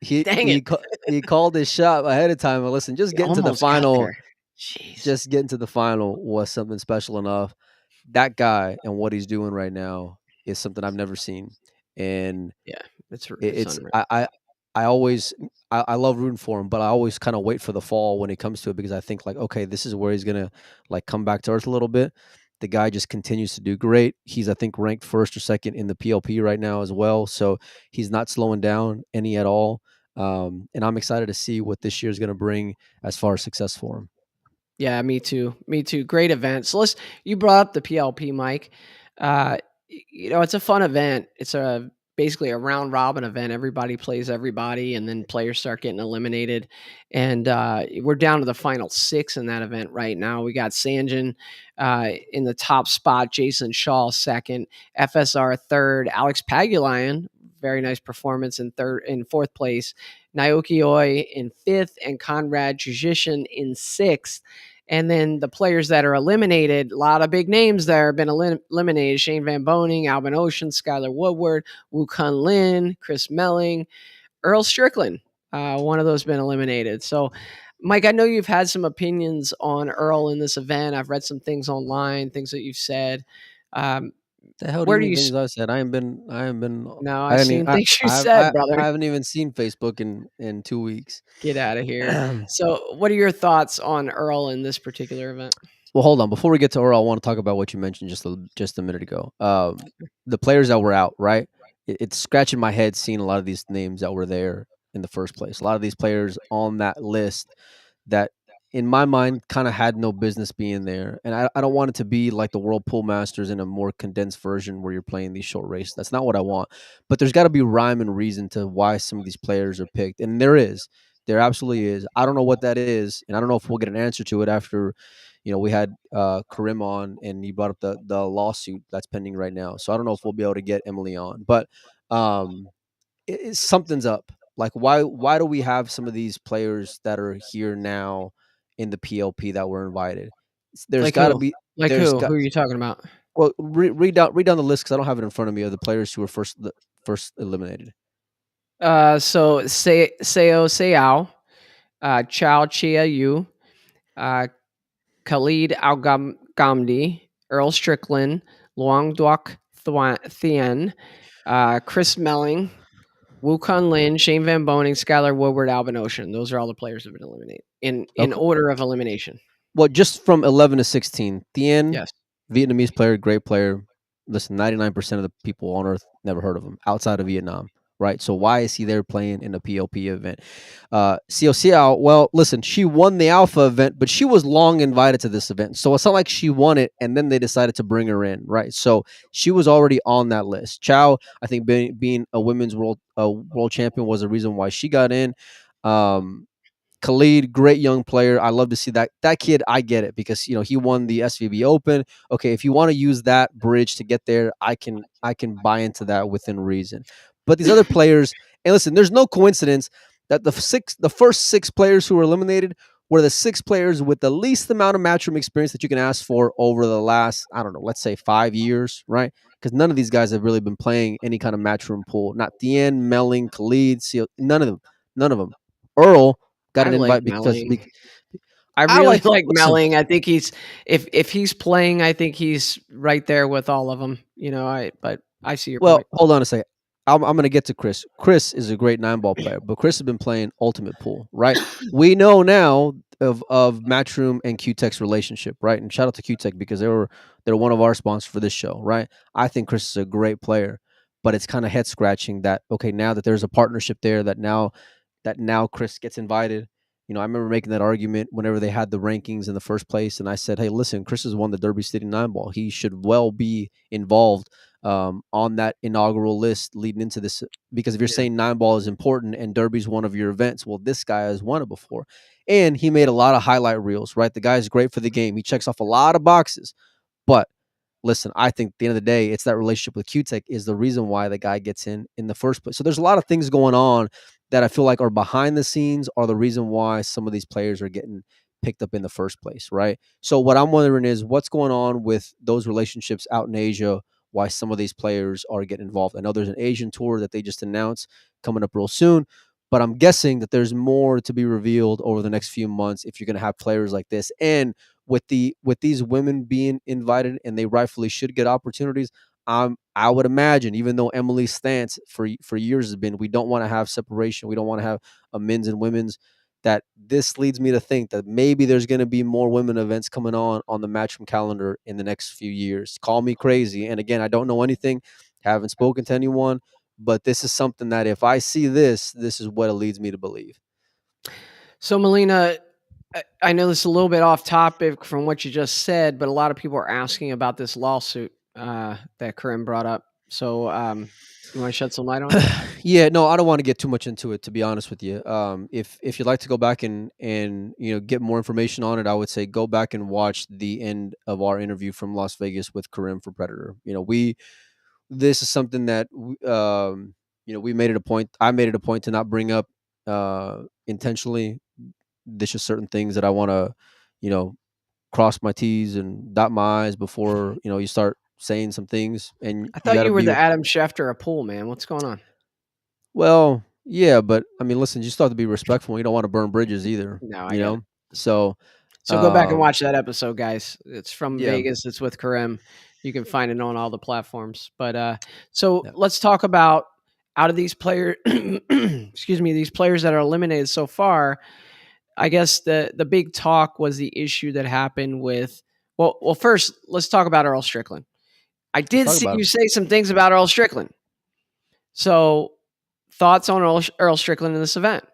he Dang it. he ca- he called his shot ahead of time. And listen, He almost got there. Jeez. just getting to the final was something special enough. That guy and what he's doing right now is something I've never seen, and Yeah, it's it, it's it's unreal. I always I love rooting for him, but I always kind of wait for the fall when it comes to it because I think like, okay, this is where he's gonna like come back to earth a little bit. The guy just continues to do great. He's I think ranked first or second in the PLP right now as well, so he's not slowing down any at all. And I'm excited to see what this year is going to bring as far as success for him. Yeah, me too. Me too. Great event. So you brought up the PLP, Mike. It's a fun event. It's basically a round robin event. Everybody plays everybody, and then players start getting eliminated. And we're down to the final 6 in that event right now. We got Sanjin in the top spot, Jason Shaw second, FSR third, Alex Pagulian, very nice performance in fourth place, Naoki Oi in fifth, and Conrad Jujishin in sixth. And then the players that are eliminated, a lot of big names there have been eliminated. Shane Van Boning, Alvin Ocean, Skylar Woodward, Woo Kun Lin, Chris Melling, Earl Strickland. One of those been eliminated. So, Mike, I know you've had some opinions on Earl in this event. I've read some things online, things that you've said. Um, The hell do you where do mean you? things I said? I haven't been. No, I I've didn't. seen things you I've, said, I brother. haven't even seen Facebook in 2 weeks. Get out of here. So, what are your thoughts on Earl in this particular event? Well, hold on. Before we get to Earl, I want to talk about what you mentioned just a minute ago. The players that were out, right? It's scratching my head seeing a lot of these names that were there in the first place. A lot of these players on that list that, in my mind, kind of had no business being there. And I don't want it to be like the World Pool Masters in a more condensed version where you're playing these short races. That's not what I want. But there's got to be rhyme and reason to why some of these players are picked, and there is. There absolutely is. I don't know what that is, and I don't know if we'll get an answer to it after we had Karim on, and he brought up the lawsuit that's pending right now. So I don't know if we'll be able to get Emily on, but um, something's up. Like why do we have some of these players that are here now in the PLP that were invited? There's Like got to who? be Like there's who? got Who are you talking about? well read down the list because I don't have it in front of me of the players who were first eliminated. So Seo Seao, Chao Chia Yu, uh, Khalid Al Gamdi, Earl Strickland, Luang Duok Thien, Chris Melling, Wu Kun Lin, Shane Van Boning, Skylar Woodward, Alvin Ocean. Those are all the players that have been eliminated in Okay. order of elimination. Well, just from 11 to 16, Thien, Yes. Vietnamese player, great player. Listen, 99% of the people on earth never heard of him outside of Vietnam, right? So why is he there playing in a PLP event? Xiao Xiao, well, listen, she won the Alpha event, but she was long invited to this event. So it's not like she won it and then they decided to bring her in, right? So she was already on that list. Chow, I think being a women's world champion was the reason why she got in. Khalid, great young player. I love to see that kid. I get it because he won the SVB Open. Okay, if you want to use that bridge to get there, I can buy into that within reason. But these other players, and listen, there's no coincidence that the first 6 players who were eliminated were the 6 players with the least amount of matchroom experience that you can ask for over the last, I don't know, let's say 5 years, right? Because none of these guys have really been playing any kind of matchroom pool. Not Thien, Melling, Khalid, Seal, none of them. None of them. Earl got I an like invite because Melling. I I really like, like listen, Melling. I think he's if he's playing, I think he's right there with all of them. But I see your well, point. hold on a second. I'm going to get to Chris. Chris is a great 9-ball player, but Chris has been playing Ultimate Pool, right? We know now of Matchroom and QTech's relationship, right? And shout out to QTech because they're one of our sponsors for this show, right? I think Chris is a great player, but it's kind of head scratching that okay, now that there's a partnership there, that now Chris gets invited. I remember making that argument whenever they had the rankings in the first place, and I said, "Hey, listen, Chris has won the Derby City 9-ball. He should well be involved on that inaugural list leading into this. Because if you're Yeah. saying 9-ball is important and Derby's one of your events, well, this guy has won it before, and he made a lot of highlight reels. Right, the guy's great for the game. He checks off a lot of boxes, but listen, I think at the end of the day, it's that relationship with QTech is the reason why the guy gets in the first place. So there's a lot of things going on that I feel like are behind the scenes are the reason why some of these players are getting picked up in the first place, right? So what I'm wondering is what's going on with those relationships out in Asia, why some of these players are getting involved. I know there's an Asian tour that they just announced coming up real soon, but I'm guessing that there's more to be revealed over the next few months if you're going to have players like this. And with these women being invited and they rightfully should get opportunities, I would imagine, even though Emily's stance for years has been we don't want to have separation, we don't want to have a men's and women's, that this leads me to think that maybe there's going to be more women events coming on the Matchroom calendar in the next few years. Call me crazy, and again, I don't know anything, haven't spoken to anyone, but this is something that if I see this is what it leads me to believe. So Melina, I know this is a little bit off topic from what you just said, but a lot of people are asking about this lawsuit that Karim brought up. So you want to shed some light on it? Yeah, no, I don't want to get too much into it, to be honest with you. If you'd like to go back and get more information on it, I would say go back and watch the end of our interview from Las Vegas with Karim for Predator. This is something that we made it a point. I made it a point to not bring up intentionally. There's just certain things that I want to, you know, cross my T's and dot my I's before you start saying some things, and I you thought got to you were be. the Adam Schefter of pool, man. What's going on? Well, yeah, but I mean, listen, you still have to be respectful. You don't want to burn bridges either, No, I you get it. know? So, So go back and um, watch that episode, guys. It's from yeah, Vegas. It's with Karim. You can find it on all the platforms. But so yeah. let's talk about out of these players. Excuse me, these players that are eliminated so far. I guess the big talk was the issue that happened with. Well, first let's talk about Earl Strickland. I Let's did talk see about you him. say some things about Earl Strickland. So thoughts on Earl Strickland in this event?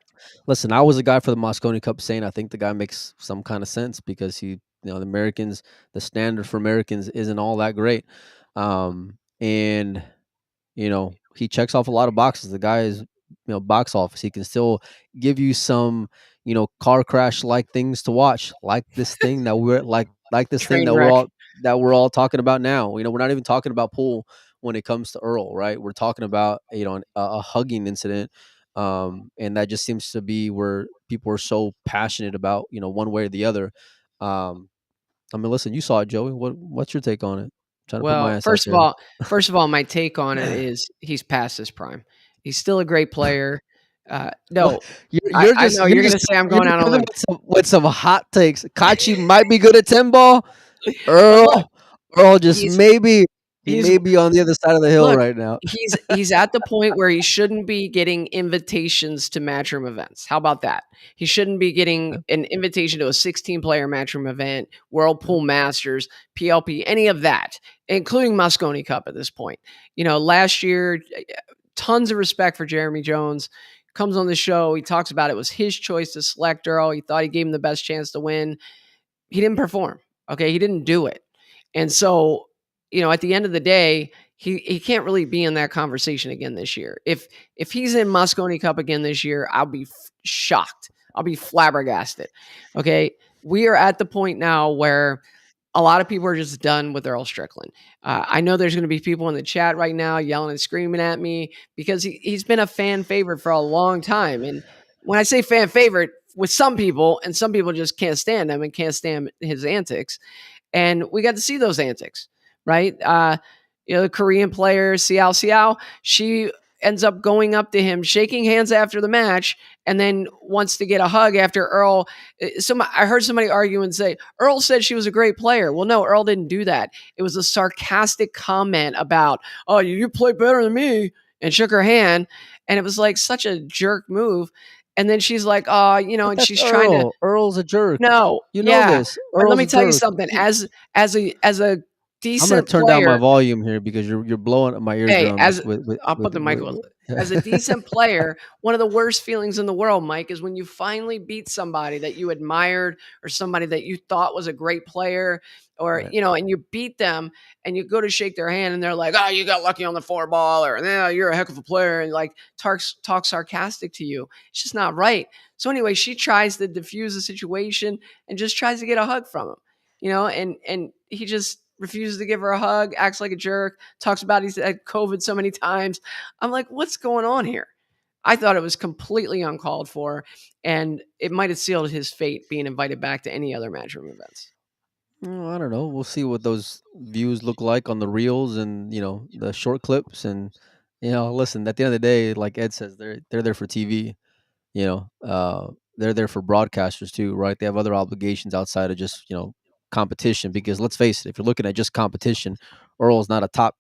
Listen, I was a guy for the Moscone Cup saying I think the guy makes some kind of sense because the Americans, the standard for Americans isn't all that great. And he checks off a lot of boxes. The guy is, box office. He can still give you some, car crash like things to watch, like this thing that we're like this thing Train that wreck. we're all talking about now. We're not even talking about pool when it comes to Earl, right? We're talking about a hugging incident, and that just seems to be where people are so passionate about one way or the other. Um, I mean, listen, you saw it, Joey. What's your take on it? Trying to put my Well, ass out there. first of all, my take on it is he's past his prime. He's still a great player. What No, you're I, you're I just know you're you're just going to say I'm you're going just out on a coming limb. with some hot takes. Kachi might be good at 10-ball. But look, Earl just he's maybe he he's may be on the other side of the hill look, right now. he's at the point where he shouldn't be getting invitations to matchroom events. How about that? He shouldn't be getting Yeah, an invitation to a 16-player matchroom event, yeah. Whirlpool Masters, PLP, any of that, including Moscone Cup at this point. Last year, tons of respect for Jeremy Jones. Comes on the show, he talks about it was his choice to select Earl. He thought he gave him the best chance to win. He didn't perform. Okay, he didn't do it. And so, at the end of the day, he can't really be in that conversation again this year. If he's in Moscone Cup again this year, I'll be shocked. I'll be flabbergasted. Okay, we are at the point now where a lot of people are just done with Earl Strickland. I know there's going to be people in the chat right now yelling and screaming at me because he's been a fan favorite for a long time. And when I say fan favorite, with some people, and some people just can't stand him and can't stand his antics. And we got to see those antics, right? The Korean player Xiao, she ends up going up to him, shaking hands after the match, and then wants to get a hug after Earl. I heard somebody argue and say Earl said she was a great player. Well, no, Earl didn't do that. It was a sarcastic comment about, "Oh, you play better than me," and shook her hand, and it was like such a jerk move. And then she's like, "Oh, But and that's she's trying to." Earl. Earl's a jerk. No, You know yeah, this. but let Earl's me a tell you jerk. something. As a I'm gonna decent turn down my player, volume here because you're blowing up my hey, eardrums as I'll put the mic on. with As a decent player, one of the worst feelings in the world, Mike, is when you finally beat somebody that you admired or somebody that you thought was a great player, or right. and you beat them and you go to shake their hand and they're like, "Oh, you got lucky on the four ball," or "Yeah, you're a heck of a player," and like talk sarcastic to you. It's just not right. So anyway, she tries to diffuse the situation and just tries to get a hug from him, and he just refuses to give her a hug, acts like a jerk, talks about he's had COVID so many times. I'm like, what's going on here? I thought it was completely uncalled for, and it might have sealed his fate being invited back to any other matchroom events. I don't know. We'll see what those views look like on the reels and the short clips and listen. At the end of the day, like Ed says, they're there for TV. They're there for broadcasters too, right? They have other obligations outside of just competition. Because let's face it, if you're looking at just competition, Earl's not a top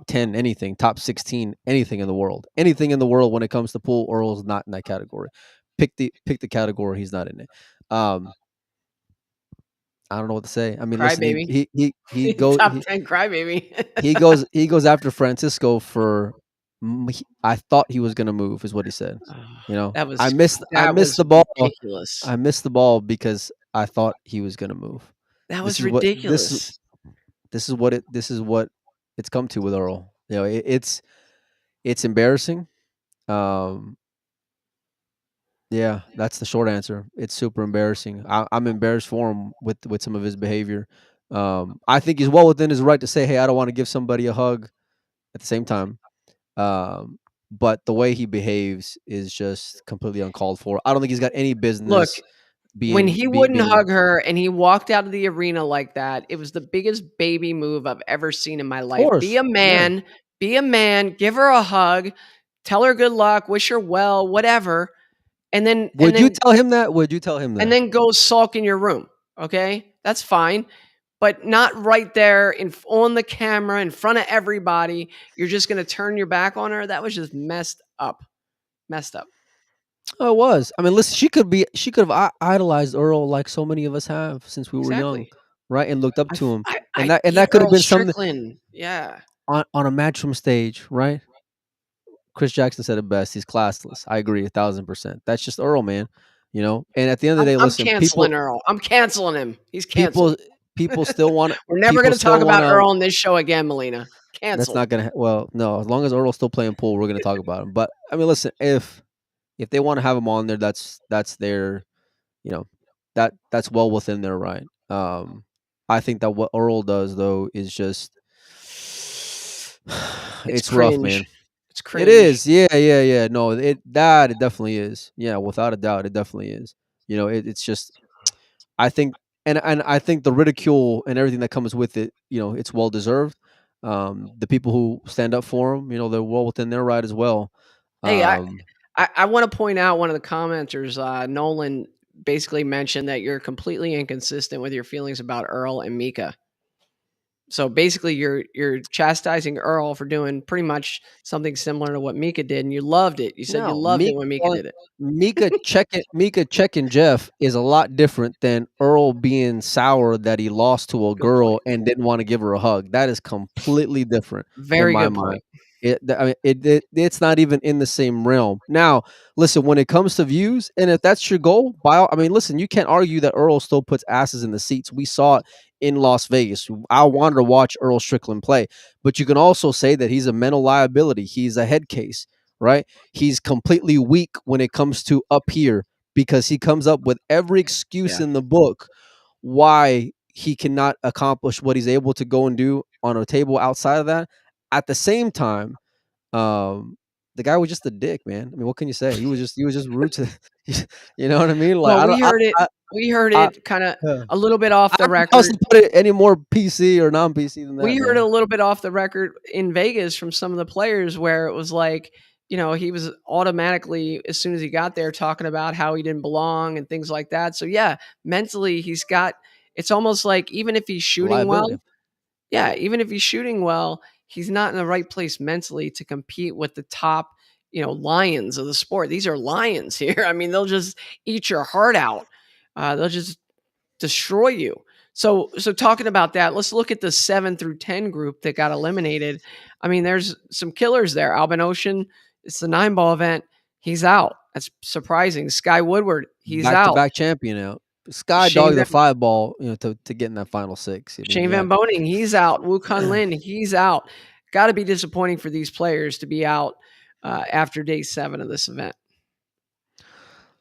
10 anything, top 16 anything in the world. Anything in the world when it comes to pool, Earl's not in that category. Pick the category, he's not in it. I don't know what to say. I mean, listen, Crybaby. he goes Top 10 crybaby. he goes after Francisco for I thought he was going to move is what he said. That I was missed I that missed was the ball. ridiculous. I missed the ball because I thought he was going to move. That This was is what ridiculous. this is what it's come to with Earl. It's embarrassing. Um Yeah, that's the short answer. It's super embarrassing. I'm embarrassed for him with some of his behavior. I think he's well within his right to say, "Hey, I don't want to give somebody a hug." At the same time, but the way he behaves is just completely uncalled for. I don't think he's got any Look, business when being he wouldn't being. hug her and he walked out of the arena like that, it was the biggest baby move I've ever seen in my Of life. course, yeah. Be a man, give her a hug, tell her good luck, wish her well, whatever, and then and Would you then tell him that? Would you tell him and that? then go sulk in your room. Okay? That's fine. But not right there on the camera in front of everybody. You're just going to turn your back on her. That was just messed up. Messed up. Oh, it was. I mean, listen, she could have idolized Earl like so many of us have since we were young, Exactly. right? And looked up to him. And I that beat could have Earl been something Strickland. Yeah. on a matchroom stage, right? Chris Jackson said it best. He's classless. I agree 1,000%. That's just Earl, man. And at the end of the day, I'm listen, canceling Earl. I'm canceling him. He's people, canceled. people still want We're never people going to talk still want about to. Earl on this show again, Melina. That's Canceled. not gonna. Well, no. As long as Earl's still playing pool, we're gonna talk about him. But I mean, listen, if they want to have him on there, that's their, you know, that's well within their right. I think that what Earl does though is just, It's it's rough, man. cringe. It's It cringe. is. Yeah, yeah, yeah. No, it definitely is. Yeah, without a doubt, it definitely is. It's just I think and I think the ridicule and everything that comes with it, it's well deserved. The people who stand up for him, they're well within their right as well. Hey, Um, I want to point out one of the commenters, Nolan, basically mentioned that you're completely inconsistent with your feelings about Earl and Mika. So basically, you're chastising Earl for doing pretty much something similar to what Mika did, and you loved it. You said you no, loved it when Mika did it. Mika checking Jeff is a lot different than Earl being sour that he lost to a Good girl point. and didn't want to give her a hug. That is completely different in Very my good mind. point. I mean, it's not even in the same realm. Now, listen, when it comes to views, and if that's your goal, I mean, listen, you can't argue that Earl still puts asses in the seats. We saw it in Las Vegas. I wanted to watch Earl Strickland play, but you can also say that he's a mental liability. He's a head case, right? He's completely weak when it comes to up here because he comes up with every excuse Yeah. in the book why he cannot accomplish what he's able to go and do on a table outside of that. At the same time, um, the guy was just a dick, man. I mean, what can you say? He was just rude to, you know what I mean? Like Well, I don't we heard I it kind of yeah. a little bit off I the don't know how else record. to put it any more PC or non PC than We that, heard a man. little bit off the record in Vegas from some of the players where it was like, he was automatically, as soon as he got there, talking about how he didn't belong and things like that. So yeah, mentally it's almost like even if he's A shooting well, liability. yeah, even if he's shooting well, he's not in the right place mentally to compete with the top, lions of the sport. These are lions here. I mean, they'll just eat your heart out. They'll just destroy you. So talking about that, let's look at the 7 through 10 group that got eliminated. I mean, there's some killers there. Albin Ocean, it's the 9-ball event. He's out. That's surprising. Sky Woodward, he's Back to out. back champion out. Sky Shane Dog the Van, 5-ball, to get in that final six. I mean, Shane yeah. Van Boning, he's out. Wu Kun Lin, he's out. Got to be disappointing for these players to be out after day 7 of this event.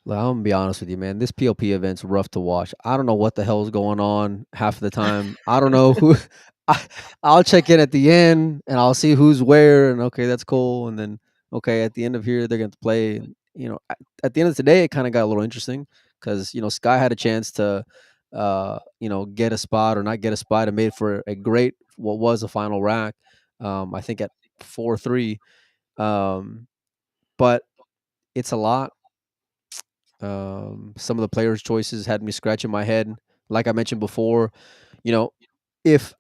Look, I'm gonna be honest with you, man. This PLP event's rough to watch. I don't know what the hell is going on half of the time. I don't know who. I, I'll check in at the end and I'll see who's where, and okay, that's cool. And then okay, at the end of here, they're going to play. And, at the end of today, it kind of got a little interesting because Sky had a chance to, get a spot or not get a spot, and made for a great what was a final rack. I think at 4-3, but it's a lot. Some of the players' choices had me scratching my head. Like I mentioned before, you know, if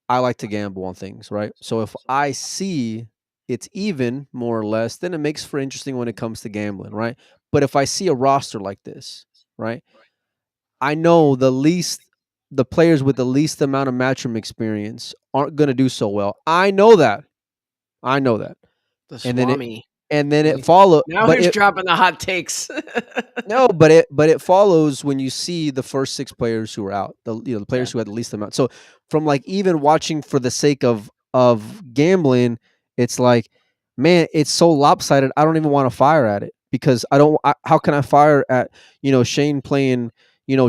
I like to gamble on things, right? So if I see it's even more or less, then it makes for interesting when it comes to gambling, right? But if I see a roster like this, right, I know the players with the least amount of matchroom experience aren't going to do so well. I know that. I know that. The And then it Swami. and then it follow, Now but who's it dropping the hot takes? no, but it follows when you see the first 6 players who are out, the Yeah. players who had the least amount. So from like even watching for the sake of gambling, it's like, man, it's so lopsided. I don't even want to fire at it because how can I fire at Shane playing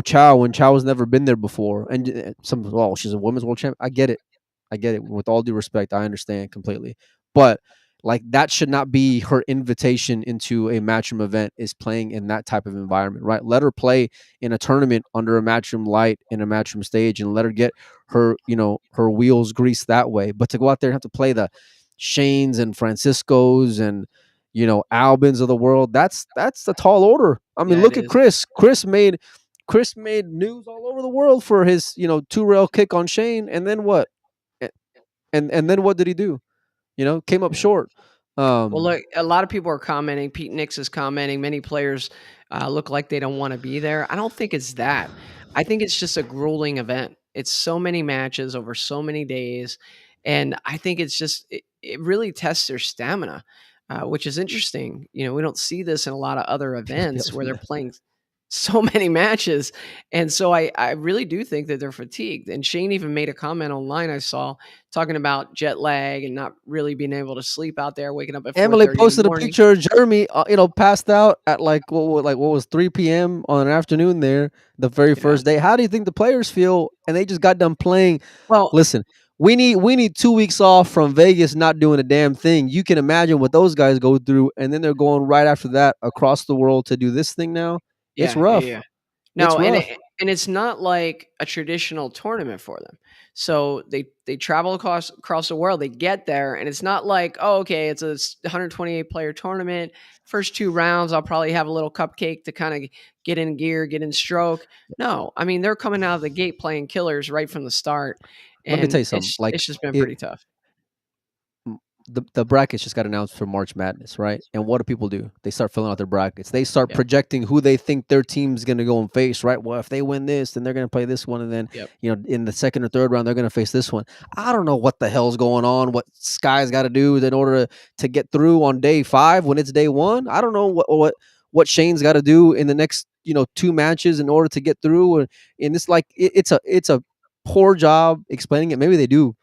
Chow when Chow has never been there before, and she's a women's world champion. I get it. With all due respect, I understand completely, but like that should not be her invitation into a matchroom event, is playing in that type of environment, right? Let her play in a tournament under a matchroom light in a matchroom stage and let her get her wheels greased that way. But to go out there and have to play the Shanes and Franciscos and Albins of the world, that's the tall order. I mean, Yeah, it look at is. Chris. Chris made news all over the world for his 2-rail kick on Shane, and then what? And then what did he do? Came up Yeah. short. Well, look, a lot of people are commenting. Pete Nix is commenting. Many players look like they don't want to be there. I don't think it's that. I think it's just a grueling event. It's so many matches over so many days, and I think it really tests their stamina, which is interesting. We don't see this in a lot of other events where they're Yeah. playing so many matches, and so I really do think that they're fatigued. And Shane even made a comment online I saw talking about jet lag and not really being able to sleep out there, waking up at Emily 4:30 in the posted a morning. picture of Jeremy, passed out at what was 3 p.m. on an afternoon there, the very Yeah. first day. How do you think the players feel? And they just got done playing. Well, Listen, we need 2 weeks off from Vegas, not doing a damn thing. You can imagine what those guys go through, and then they're going right after that across the world to do this thing now. It's yeah, yeah, rough. yeah. It's No, and rough. it's not like a traditional tournament for them. So they travel across the world. They get there, and it's not like, oh, okay, it's a 128 player tournament. First 2 rounds, I'll probably have a little cupcake to kind of get in gear, get in stroke. No, I mean they're coming out of the gate playing killers right from the start, Let me tell and you something. it's Like just been it, pretty tough. the brackets just got announced for March Madness, right? And what do people do? They start filling out their brackets. They start Yep, projecting who they think their team's going to go and face, right? Well, if they win this, then they're going to play this one, and then yep. in the second or third round they're going to face this one. I don't know what the hell's going on. What Sky's got to do in order to get through on day 5 when it's day 1. I don't know what Shane's got to do in the next 2 matches in order to get through. And it's like it's a poor job explaining it. Maybe they do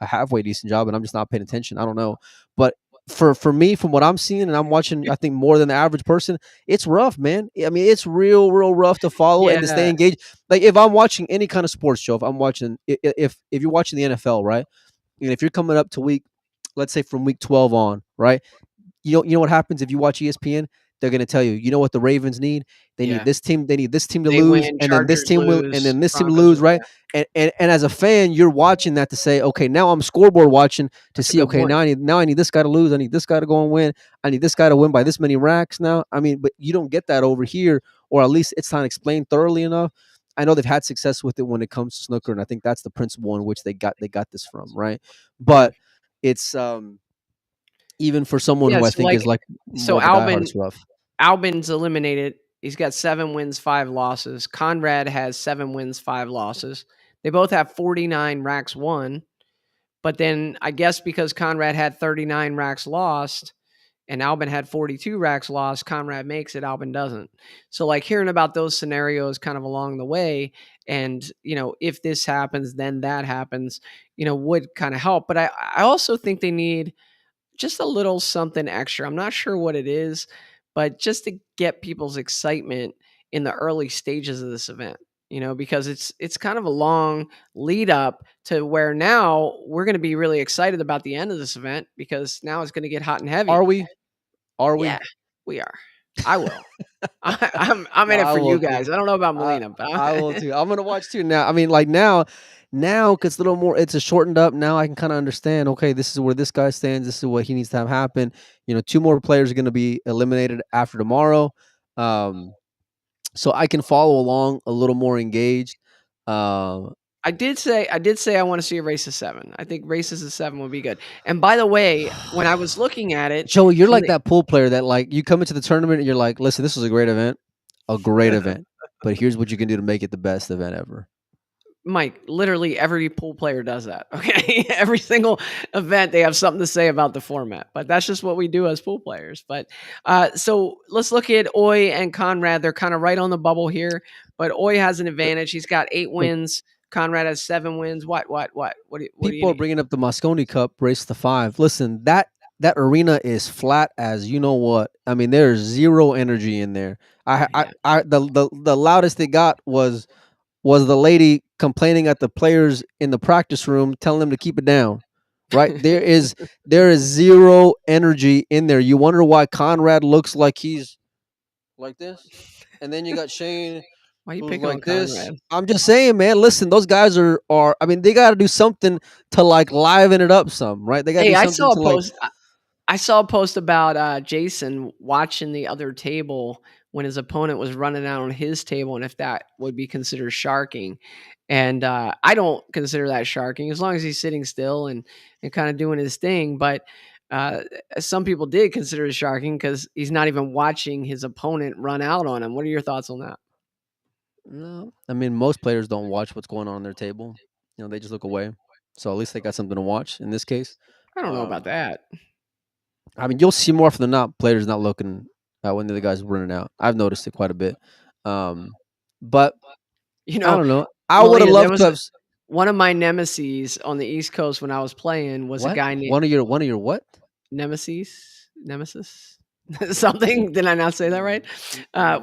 a halfway decent job, and I'm just not paying attention. I don't know, but for me, from what I'm seeing, and I'm watching, I think more than the average person, it's rough, man. I mean, it's real rough to follow and to stay Yeah, engaged. Like if I'm watching any kind of sports show, if I'm watching, if you're watching the NFL, right, and if you're coming up to let's say from week 12 on, right, you know what happens if you watch ESPN? They're going to tell you, you know what the Ravens need? They need Yeah. this team. They need this team to They lose, win, and then this Chargers team will, and lose, then this team Broncos lose, win. right? Yeah. And as a fan, you're watching that to say, okay, now I'm scoreboard watching to That's a see, good okay, point. now I need this guy to lose. I need this guy to go and win. I need this guy to win by this many racks now. I mean, but you don't get that over here, or at least it's not explained thoroughly enough. I know they've had success with it when it comes to snooker, and I think that's the principle in which they got this from, right? Yeah. But it's even for someone Yeah, who I so, think is like like so more of a diehard, it's rough. Albin's eliminated. He's got 7 wins, 5 losses. Conrad has 7 wins, 5 losses. They both have 49 racks won, but then I guess because Conrad had 39 racks lost and Albin had 42 racks lost, Conrad makes it, Albin doesn't. So, like, hearing about those scenarios kind of along the way, and, if this happens, then that happens, would kind of help. But I also think they need just a little something extra. I'm not sure what it is, but just to get people's excitement in the early stages of this event, because it's kind of a long lead up to where now we're going to be really excited about the end of this event because now it's going to get hot and heavy. Are we? Are Yeah, we? we are. I will. I'm No, in it I for you will too. guys. I don't know about I Melina, but I will too. I'm gonna watch too now. I mean, like now, cause a little more. It's a shortened up. Now I can kind of understand. Okay, this is where this guy stands. This is what he needs to have happen. 2 more players are gonna be eliminated after tomorrow. Um, so I can follow along a little more engaged. Um, I did say I want to see a race of 7. I think races of 7 would be good. And by the way, when I was looking at it, Joey, you're when like that pool player that like you come into the tournament and you're like, listen, this was a great event, but here's what you can do to make it the best event ever. Mike, literally every pool player does that. Okay. Every single event, they have something to say about the format, but that's just what we do as pool players. But so let's look at Oy and Conrad. They're kind of right on the bubble here, but Oy has an advantage. He's got 8 Look, wins. Conrad has 7 wins. What do you people are need? bringing up the Mosconi Cup race to 5. Listen, that arena is flat as you know what. I mean, there's zero energy in there. Yeah. The loudest it got was the lady complaining at the players in the practice room, telling them to keep it down. Right there is zero energy in there. You wonder why Conrad looks like he's like this, and then you got Shane Why are you who's picking on like this. Conrad? I'm just saying, man. Listen, those guys are. I mean, they got to do something to like liven it up some, right? They got to Hey, do I something saw a to like. post. I saw a post about Jason watching the other table when his opponent was running out on his table, and if that would be considered sharking. And I don't consider that sharking as long as he's sitting still and kind of doing his thing. But some people did consider it sharking because he's not even watching his opponent run out on him. What are your thoughts on that? No, I mean, most players don't watch what's going on their table. They just look away. So at least they got something to watch in this case. I don't know about Um, that. I mean, you'll see more often than not players not looking when the other guy's running out. I've noticed it quite a bit. But You I know, don't know. I would have Melina, there loved to was have one of my nemesis on the East Coast when I was playing was a what guy named one of your what? Nemesis, something. Did I not say that right?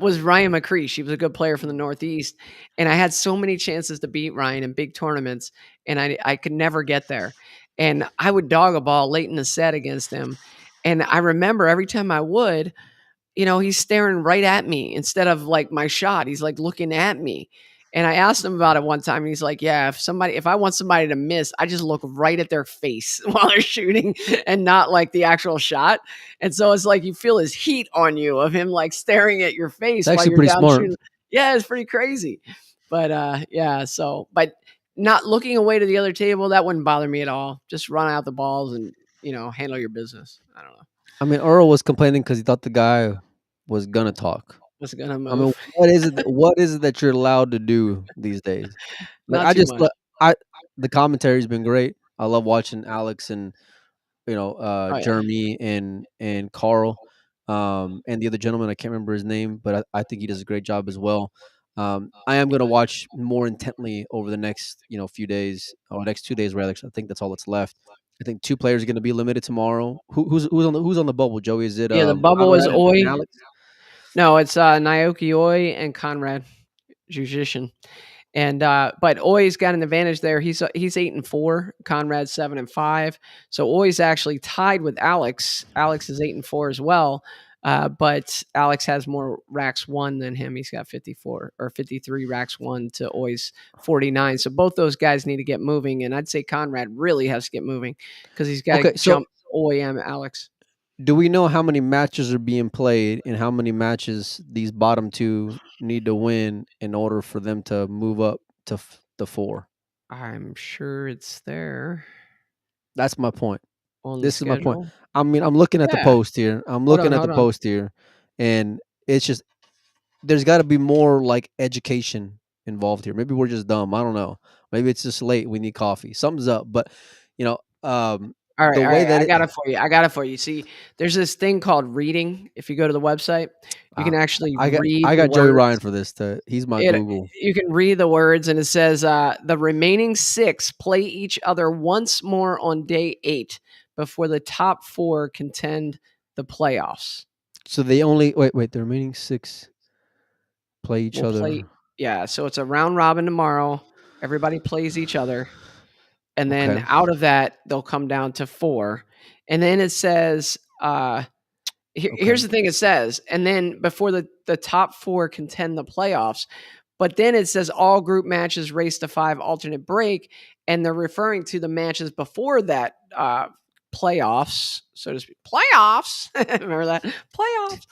Was Ryan McCree. She was a good player from the Northeast, and I had so many chances to beat Ryan in big tournaments, and I could never get there. And I would dog a ball late in the set against him, and I remember every time I would, he's staring right at me instead of like my shot. He's like looking at me. And I asked him about it one time, and he's like, "Yeah, if I want somebody to miss, I just look right at their face while they're shooting, and not like the actual shot." And so it's like you feel his heat on you of him like staring at your It's face while actually you're pretty down smart. shooting. Yeah, it's pretty crazy. But yeah, but not looking away to the other table, that wouldn't bother me at all. Just run out the balls and handle your business. I don't know. I mean, Earl was complaining because he thought the guy was gonna talk. What's gonna I mean, move? what is it that you're allowed to do these days? Like Not too much. I the commentary's been great. I love watching Alex and Oh yeah. Jeremy and Carl, and the other gentleman. I can't remember his name, but I think he does a great job as well. I am gonna watch more intently over the next few days or next 2 days rather. 'Cause I think that's all that's left. I think 2 players are gonna be limited tomorrow. Who's on the bubble? Joey, is it Yeah, the bubble is Conrad and Oi. Alex? No, it's Naoki Oi and Conrad Jujishin. And but Oy's got an advantage there. He's 8-4. Conrad's 7-5. So Oy's actually tied with Alex. Alex is 8-4 as well. But Alex has more racks won than him. He's got 54 or 53 racks won to Oy's 49. So both those guys need to get moving. And I'd say Conrad really has to get moving because he's got to Okay, so jump Oy and Alex. do we know how many matches are being played and how many matches these bottom two need to win in order for them to move up to the 4? I'm sure it's there That's my point. on the This is my point. schedule. I mean, I'm looking at the Yeah. post here. Hold on. And it's just there's got to be more like education involved here. Maybe we're just dumb. I don't know. Maybe it's just late. We need coffee. Something's up. But you know, All the right, way that I got it for you. See, there's this thing called reading. If you go to the website, you can actually read. I got the Joey words. Ryan for this. He's my Google. You can read the words, and it says the remaining 6 play each other once more on day 8 before the top 4 contend the playoffs. So they only wait. The remaining 6 play each other. Yeah, so it's a round robin tomorrow. Everybody plays each other. And then out of that, they'll come down to 4. And then it says, here's the thing it says. And then before the top 4 contend the playoffs. But then it says all group matches race to 5 alternate break. And they're referring to the matches before that playoffs, so to speak. Playoffs. Remember that? Playoffs.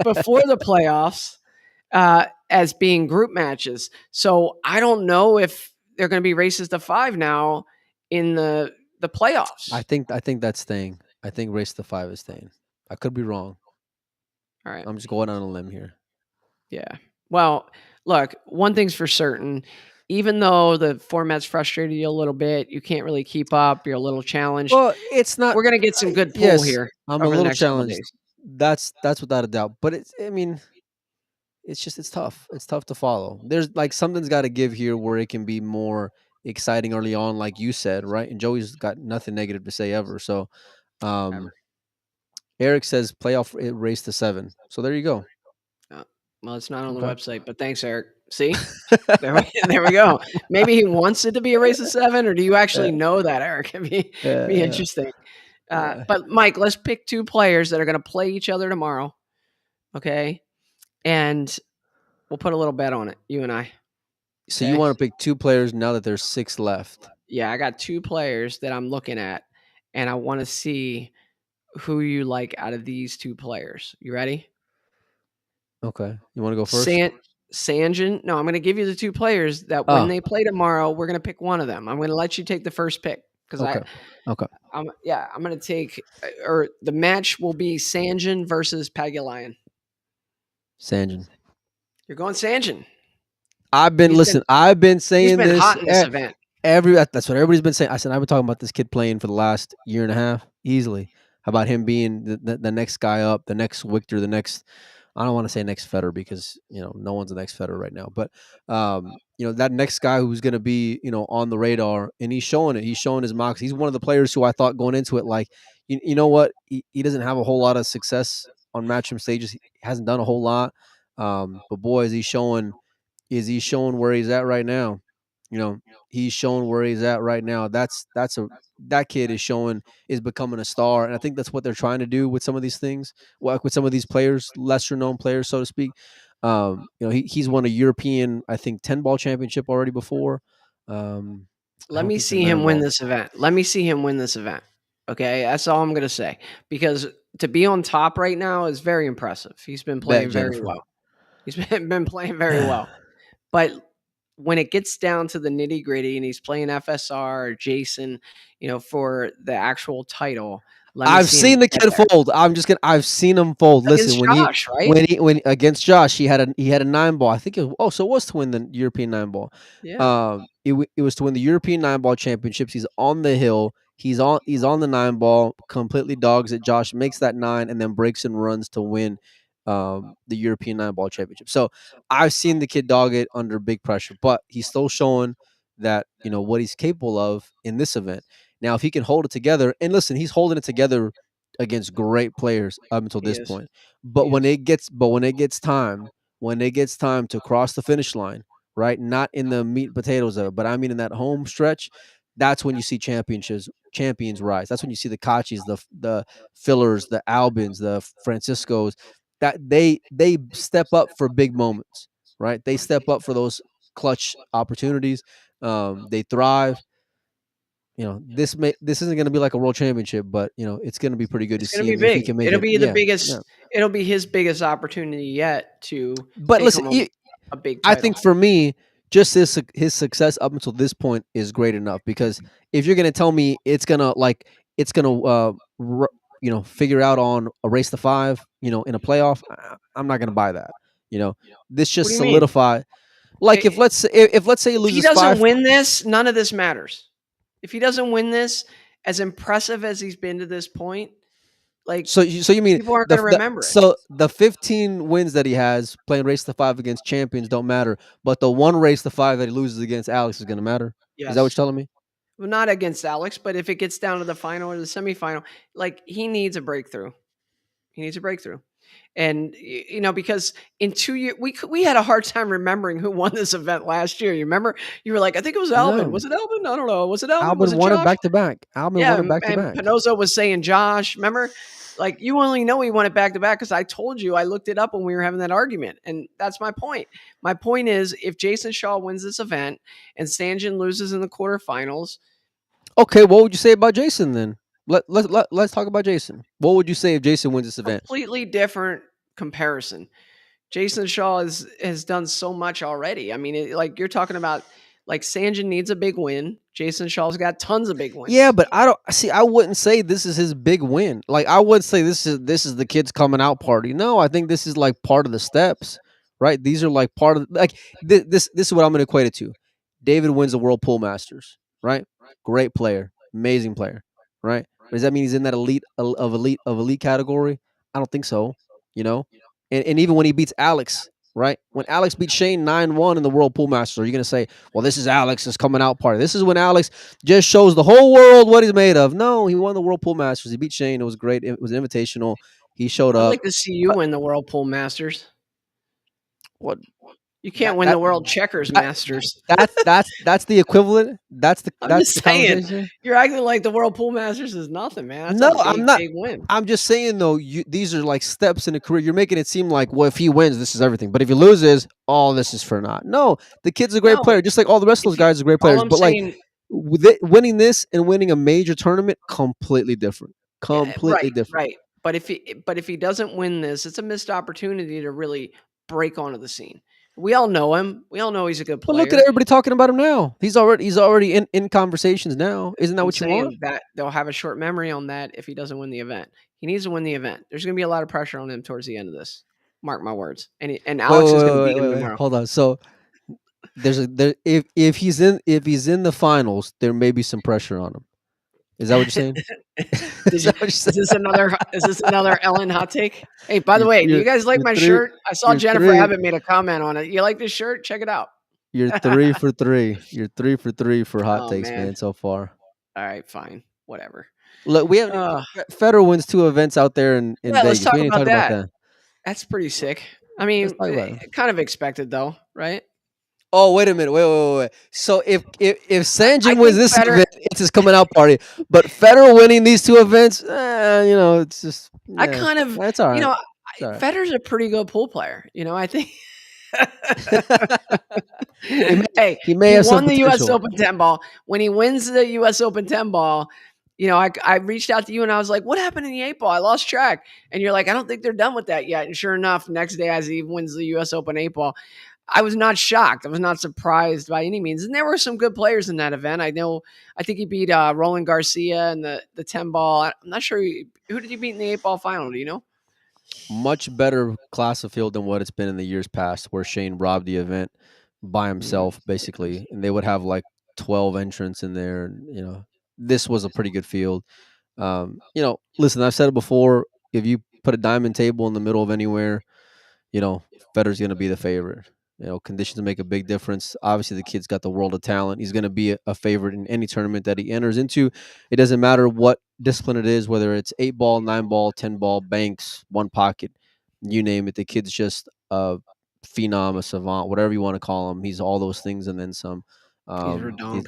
Before the playoffs as being group matches. So I don't know if they're going to be races to 5 now in the playoffs. I think that's staying. I think race to 5 is staying. I could be wrong. All right. I'm just going on a limb here. Yeah. Well, look, one thing's for certain. Even though the format's frustrated you a little bit, you can't really keep up. You're a little challenged. Well, it's not. We're going to get some good pull here. I'm a little challenged. That's without a doubt. But it's tough. It's tough to follow. There's like something's got to give here where it can be more exciting early on, like you said, right? And Joey's got nothing negative to say ever. So, Eric says playoff race to 7. So there you go. Well, it's not on the website, but thanks, Eric. See, there we go. Maybe he wants it to be a race of 7, or do you actually know that, Eric? It'd be interesting. But Mike, let's pick 2 players that are going to play each other tomorrow. Okay. And we'll put a little bet on it, you and I. So you want to pick 2 players now that there's 6 left? Yeah, I got 2 players that I'm looking at, and I want to see who you like out of these 2 players. You ready? Okay. You want to go first? Sanjin. No, I'm going to give you the 2 players that when they play tomorrow, we're going to pick one of them. I'm going to let you take the first pick because I'm going to take or the match will be Sanjin versus Pagulayan. Sanjin. You're going Sanjin. I've been saying he's been this hot in this event. That's what everybody's been saying. I said I've been talking about this kid playing for the last year and a half easily. How about him being the next guy up, the next Victor, the next. I don't want to say next Federer because no one's the next Federer right now. But that next guy who's going to be on the radar, and he's showing it. He's showing his mocks. He's one of the players who I thought going into it like you know what he doesn't have a whole lot of success on matchroom stages. He hasn't done a whole lot. But boy, is he showing where he's at right now. He's showing where he's at right now. That kid is becoming a star. And I think that's what they're trying to do with some of these things, like with some of these players, lesser known players, so to speak. He's won a European, I think, 10-ball championship already before. Let me see him win this event. Okay. That's all I'm going to say, because to be on top right now is very impressive. He's been playing very well. He's been playing very well. But when it gets down to the nitty gritty and he's playing FSR or Jason, for the actual title, I've seen the kid fold. I've seen him fold. Listen, when against Josh, he had a 9-ball. I think it was to win the European 9-ball. Yeah. It was to win the European 9-ball championships. He's on the hill. He's on the 9-ball, completely dogs it. Josh makes that 9 and then breaks and runs to win the European 9-ball championship. So I've seen the kid dog it under big pressure, but he's still showing that what he's capable of in this event. Now, if he can hold it together, and listen, he's holding it together against great players up until this point. But when it gets time to cross the finish line, right? Not in the meat and potatoes of it, but I mean in that home stretch. That's when you see champions rise. That's when you see the Kachis, the Fillers, the Albins, the Franciscos. That they step up for big moments, right? They step up for those clutch opportunities. They thrive. This isn't going to be like a world championship, but it's going to be pretty good to It's gonna see be him if he big. can make It'll it. be the Yeah, yeah. biggest. It'll be his biggest opportunity yet to But take listen, home a big I title. think for me, just his success up until this point is great enough. Because if you're going to tell me it's gonna figure out on a race to five, in a playoff, I'm not going to buy that. You know, this What do just you mean? solidify. Like I- if let's say he If he loses doesn't five. win this, none of this matters. If he doesn't win this, as impressive as he's been to this point, like So you mean people aren't going to remember it. the 15 wins that he has playing race to five against champions don't matter, but the one race to five that he loses against Alex is going to matter? Is that what Yes. you're telling me? Well, not against Alex, but if it gets down to the final or the semifinal, like he needs a breakthrough. He needs a breakthrough. And because in 2 years we had a hard time remembering who won this event last year. You remember? You were like, I think it was Alvin. No, Was it Alvin? I don't know. Was it Alvin? Was Albin it won it Josh? back to back. Albin Yeah, won it back to and back. Pinozo was saying Josh. Remember? Like you only know he won it back to back because I told you I looked it up when we were having that argument, and that's my point. My point is, if Jason Shaw wins this event and Stangen loses in the quarterfinals, Okay, what would you say about Jason then? Let's talk about Jason. What would you say if Jason wins this event? completely different comparison. Jason Shaw has done so much already. I mean, like you're talking about, like Sanjin needs a big win. Jason Shaw's got tons of big Yeah, wins. but I don't see. I wouldn't say this is his big win. Like I would say this is the kid's coming out party. No, I think this is like part of the steps, right? These are like part of like this is what I'm going to equate it to. David wins the World Pool Masters, right? Great player, amazing player, right? Does that mean he's in that elite category? I don't think so. You know, and even when he beats Alex, right? When Alex beat Shane 9-1 in the World Pool Masters, are you going to say, well, this is Alex's coming out party? This is when Alex just shows the whole world what he's made of. No, he won the World Pool Masters. He beat Shane. It was great. It was an invitational. He showed I'd up. like to see you But win the World Pool Masters. what You can't that win the that World Checkers that Masters. that's the equivalent. That's the I'm that's just the saying, conversation. you're acting like the World Pool Masters is nothing, man. That's a No, I'm big, not. big win. I'm just saying though. These are like steps in a career. You're making it seem like, well, if he wins, this is everything. But if he loses, all this is for naught. No, the kid's a great No, player, just like all the rest of those if you, guys are great all players. I'm But like saying, winning this and winning a major tournament, completely different. yeah, Completely right, different. right. But if he doesn't win this, it's a missed opportunity to really break onto the scene. We all know him. We all know he's a good But look at player. everybody talking about him now. He's already in conversations now. Isn't that I'm what you want? saying that they'll have a short memory on that if he doesn't win the event. He needs to win the event. There's going to be a lot of pressure on him towards the end of this. Mark my words. And Wait, Alex wait, is wait, going to wait, beat him wait, wait. tomorrow. Hold on. So if he's in the finals, there may be some pressure on him. Is that what you're saying? Is that what you're saying? Is this another Ellen hot take? Hey, by the way, do you guys like You're my three. shirt? I saw You're Jennifer three. Abbott made a comment on it. You like this shirt? Check it out. You're 3 for 3. You're 3 for 3 for hot Oh takes, man. man. So far. All right, fine. Whatever. Look, we haven't. Uh, Federer wins 2 events out there in yeah, let's Vegas. talk We ain't about talking about that. that. That's pretty sick. I Let's mean, talk about it. kind of expected though, right? Oh, wait a minute. Wait. So if I Sanjin wins think this Federer. event, it's his coming out party. But Federer winning these 2 events, it's just I kind of, that's all right. It's all right. Federer's a pretty good pool player. I think. he He may have some won the U.S. potential. Open 10 ball. When he wins the U.S. Open 10 ball, I reached out to you and I was like, "What happened in the 8 ball? I lost track." And you're like, "I don't think they're done with that yet." And sure enough, next day as he wins the U.S. Open 8 ball, I was not shocked. I was not surprised by any means. And there were some good players in that event. I think he beat Roland Garcia in the 10 ball. I'm not sure who did he beat in the 8 ball final. Do you know? Much better class of field than what it's been in the years past, where Shane robbed the event by himself, basically, and they would have like 12 entrants in there. And this was a pretty good field. Listen, I've said it before. If you put a diamond table in the middle of anywhere, Federer's going to be the favorite. Conditions make a big difference. Obviously, the kid's got the world of talent. He's going to be a favorite in any tournament that he enters into. It doesn't matter what discipline it is, whether it's 8 ball, 9 ball, 10 ball, banks, one pocket, you name it. The kid's just a phenom, a savant, whatever you want to call him. He's all those things and then some. He's Um, he's redonk.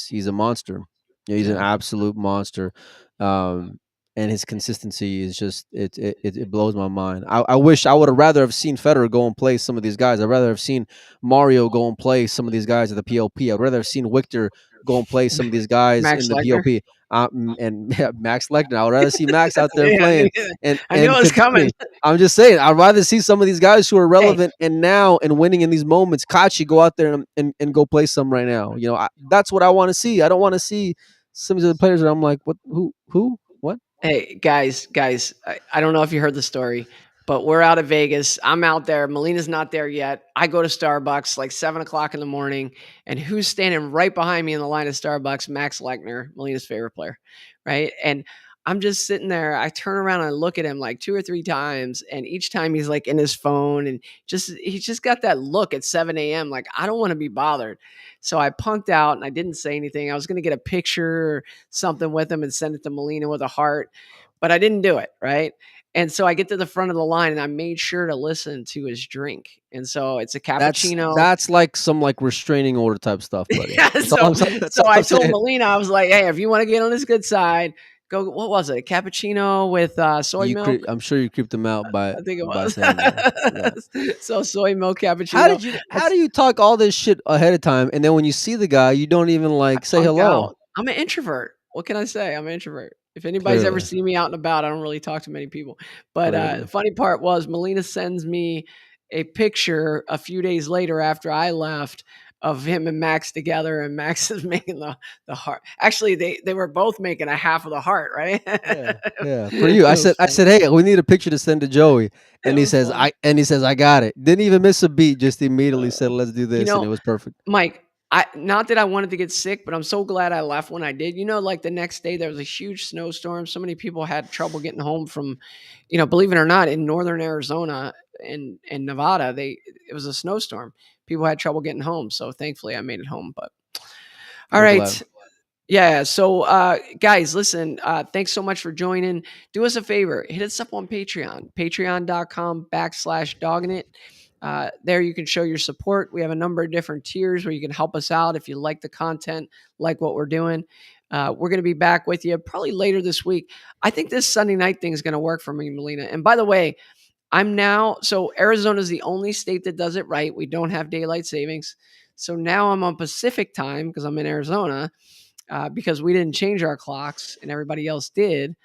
he's a monster. Yeah, he's an Yeah. absolute monster. Um, and his consistency is just it blows my mind. I wish I would have rather have seen Federer go and play some of these guys. I'd rather have seen Mario go and play some of these guys at the PLP. I'd rather have seen Victor go and play some of these guys Max in the Lecter. PLP. And yeah, Max Lecter. I would rather see Max out there Yeah, playing I knew and it was coming. competing. I'm just saying, I'd rather see some of these guys who are relevant and now and winning in these moments. Kachi, go out there and go play some right now. You know, that's what I want to see. I don't want to see some of the players that I'm like, what, who, what? Hey, guys, I don't know if you heard the story, but we're out of Vegas. I'm out there. Melina's not there yet. I go to Starbucks like 7 o'clock in the morning. And who's standing right behind me in the line of Starbucks? Max Lechner, Melina's favorite player. Right. And I'm just sitting there. I turn around and I look at him like 2 or 3 times. And each time he's like in his phone and he's just got that look at 7 a.m. Like, I don't want to be bothered. So I punked out and I didn't say anything. I was going to get a picture something with him and send it to Melina with a heart, but I didn't do it. Right. And so I get to the front of the line and I made sure to listen to his drink. And so it's a cappuccino. That's like some like restraining order type stuff, buddy. Yeah, That's all I'm saying. That's so all I I'm told saying. Melina, I was like, hey, if you want to get on his good side, go, what was it? A cappuccino with soy milk? I'm sure you creeped them out I think it by was. saying that. Yeah. So soy milk cappuccino. How do you talk all this shit ahead of time and then when you see the guy, you don't even I like say punked hello? out. I'm an introvert. What can I say? I'm an introvert. If anybody's ever Clearly, seen me out and about, I don't really talk to many people. But the clearly. funny part was Melina sends me a picture a few days later after I left of him and Max together, and Max is making the heart. Actually, they were both making a half of the heart, right? Yeah, yeah. For you, It was I funny. said, hey, we need a picture to send to Joey, It was funny. he says, I got it. Didn't even miss a beat. Just immediately said, let's do You this, and it know, was perfect. Mike, I not that I wanted to get sick, but I'm so glad I left when I did. You know, like the next day there was a huge snowstorm. So many people had trouble getting home from, believe it or not, in northern Arizona and Nevada, it was a snowstorm. People had trouble getting home. So thankfully I made it home. But all I'm glad. right. Yeah. So, guys, listen, thanks so much for joining. Do us a favor, hit us up on Patreon, patreon.com/dogging it. There you can show your support. We have a number of different tiers where you can help us out if you like the content, like what we're doing. We're going to be back with you probably later this week. I think this Sunday night thing is going to work for me, Melina. And by the way, so Arizona is the only state that does it right. We don't have daylight savings. So now I'm on Pacific time because I'm in Arizona because we didn't change our clocks and everybody else did.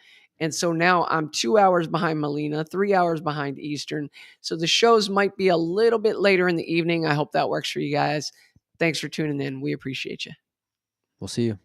And so now I'm 2 hours behind Melina, 3 hours behind Eastern. So the shows might be a little bit later in the evening. I hope that works for you guys. Thanks for tuning in. We appreciate you. We'll see you.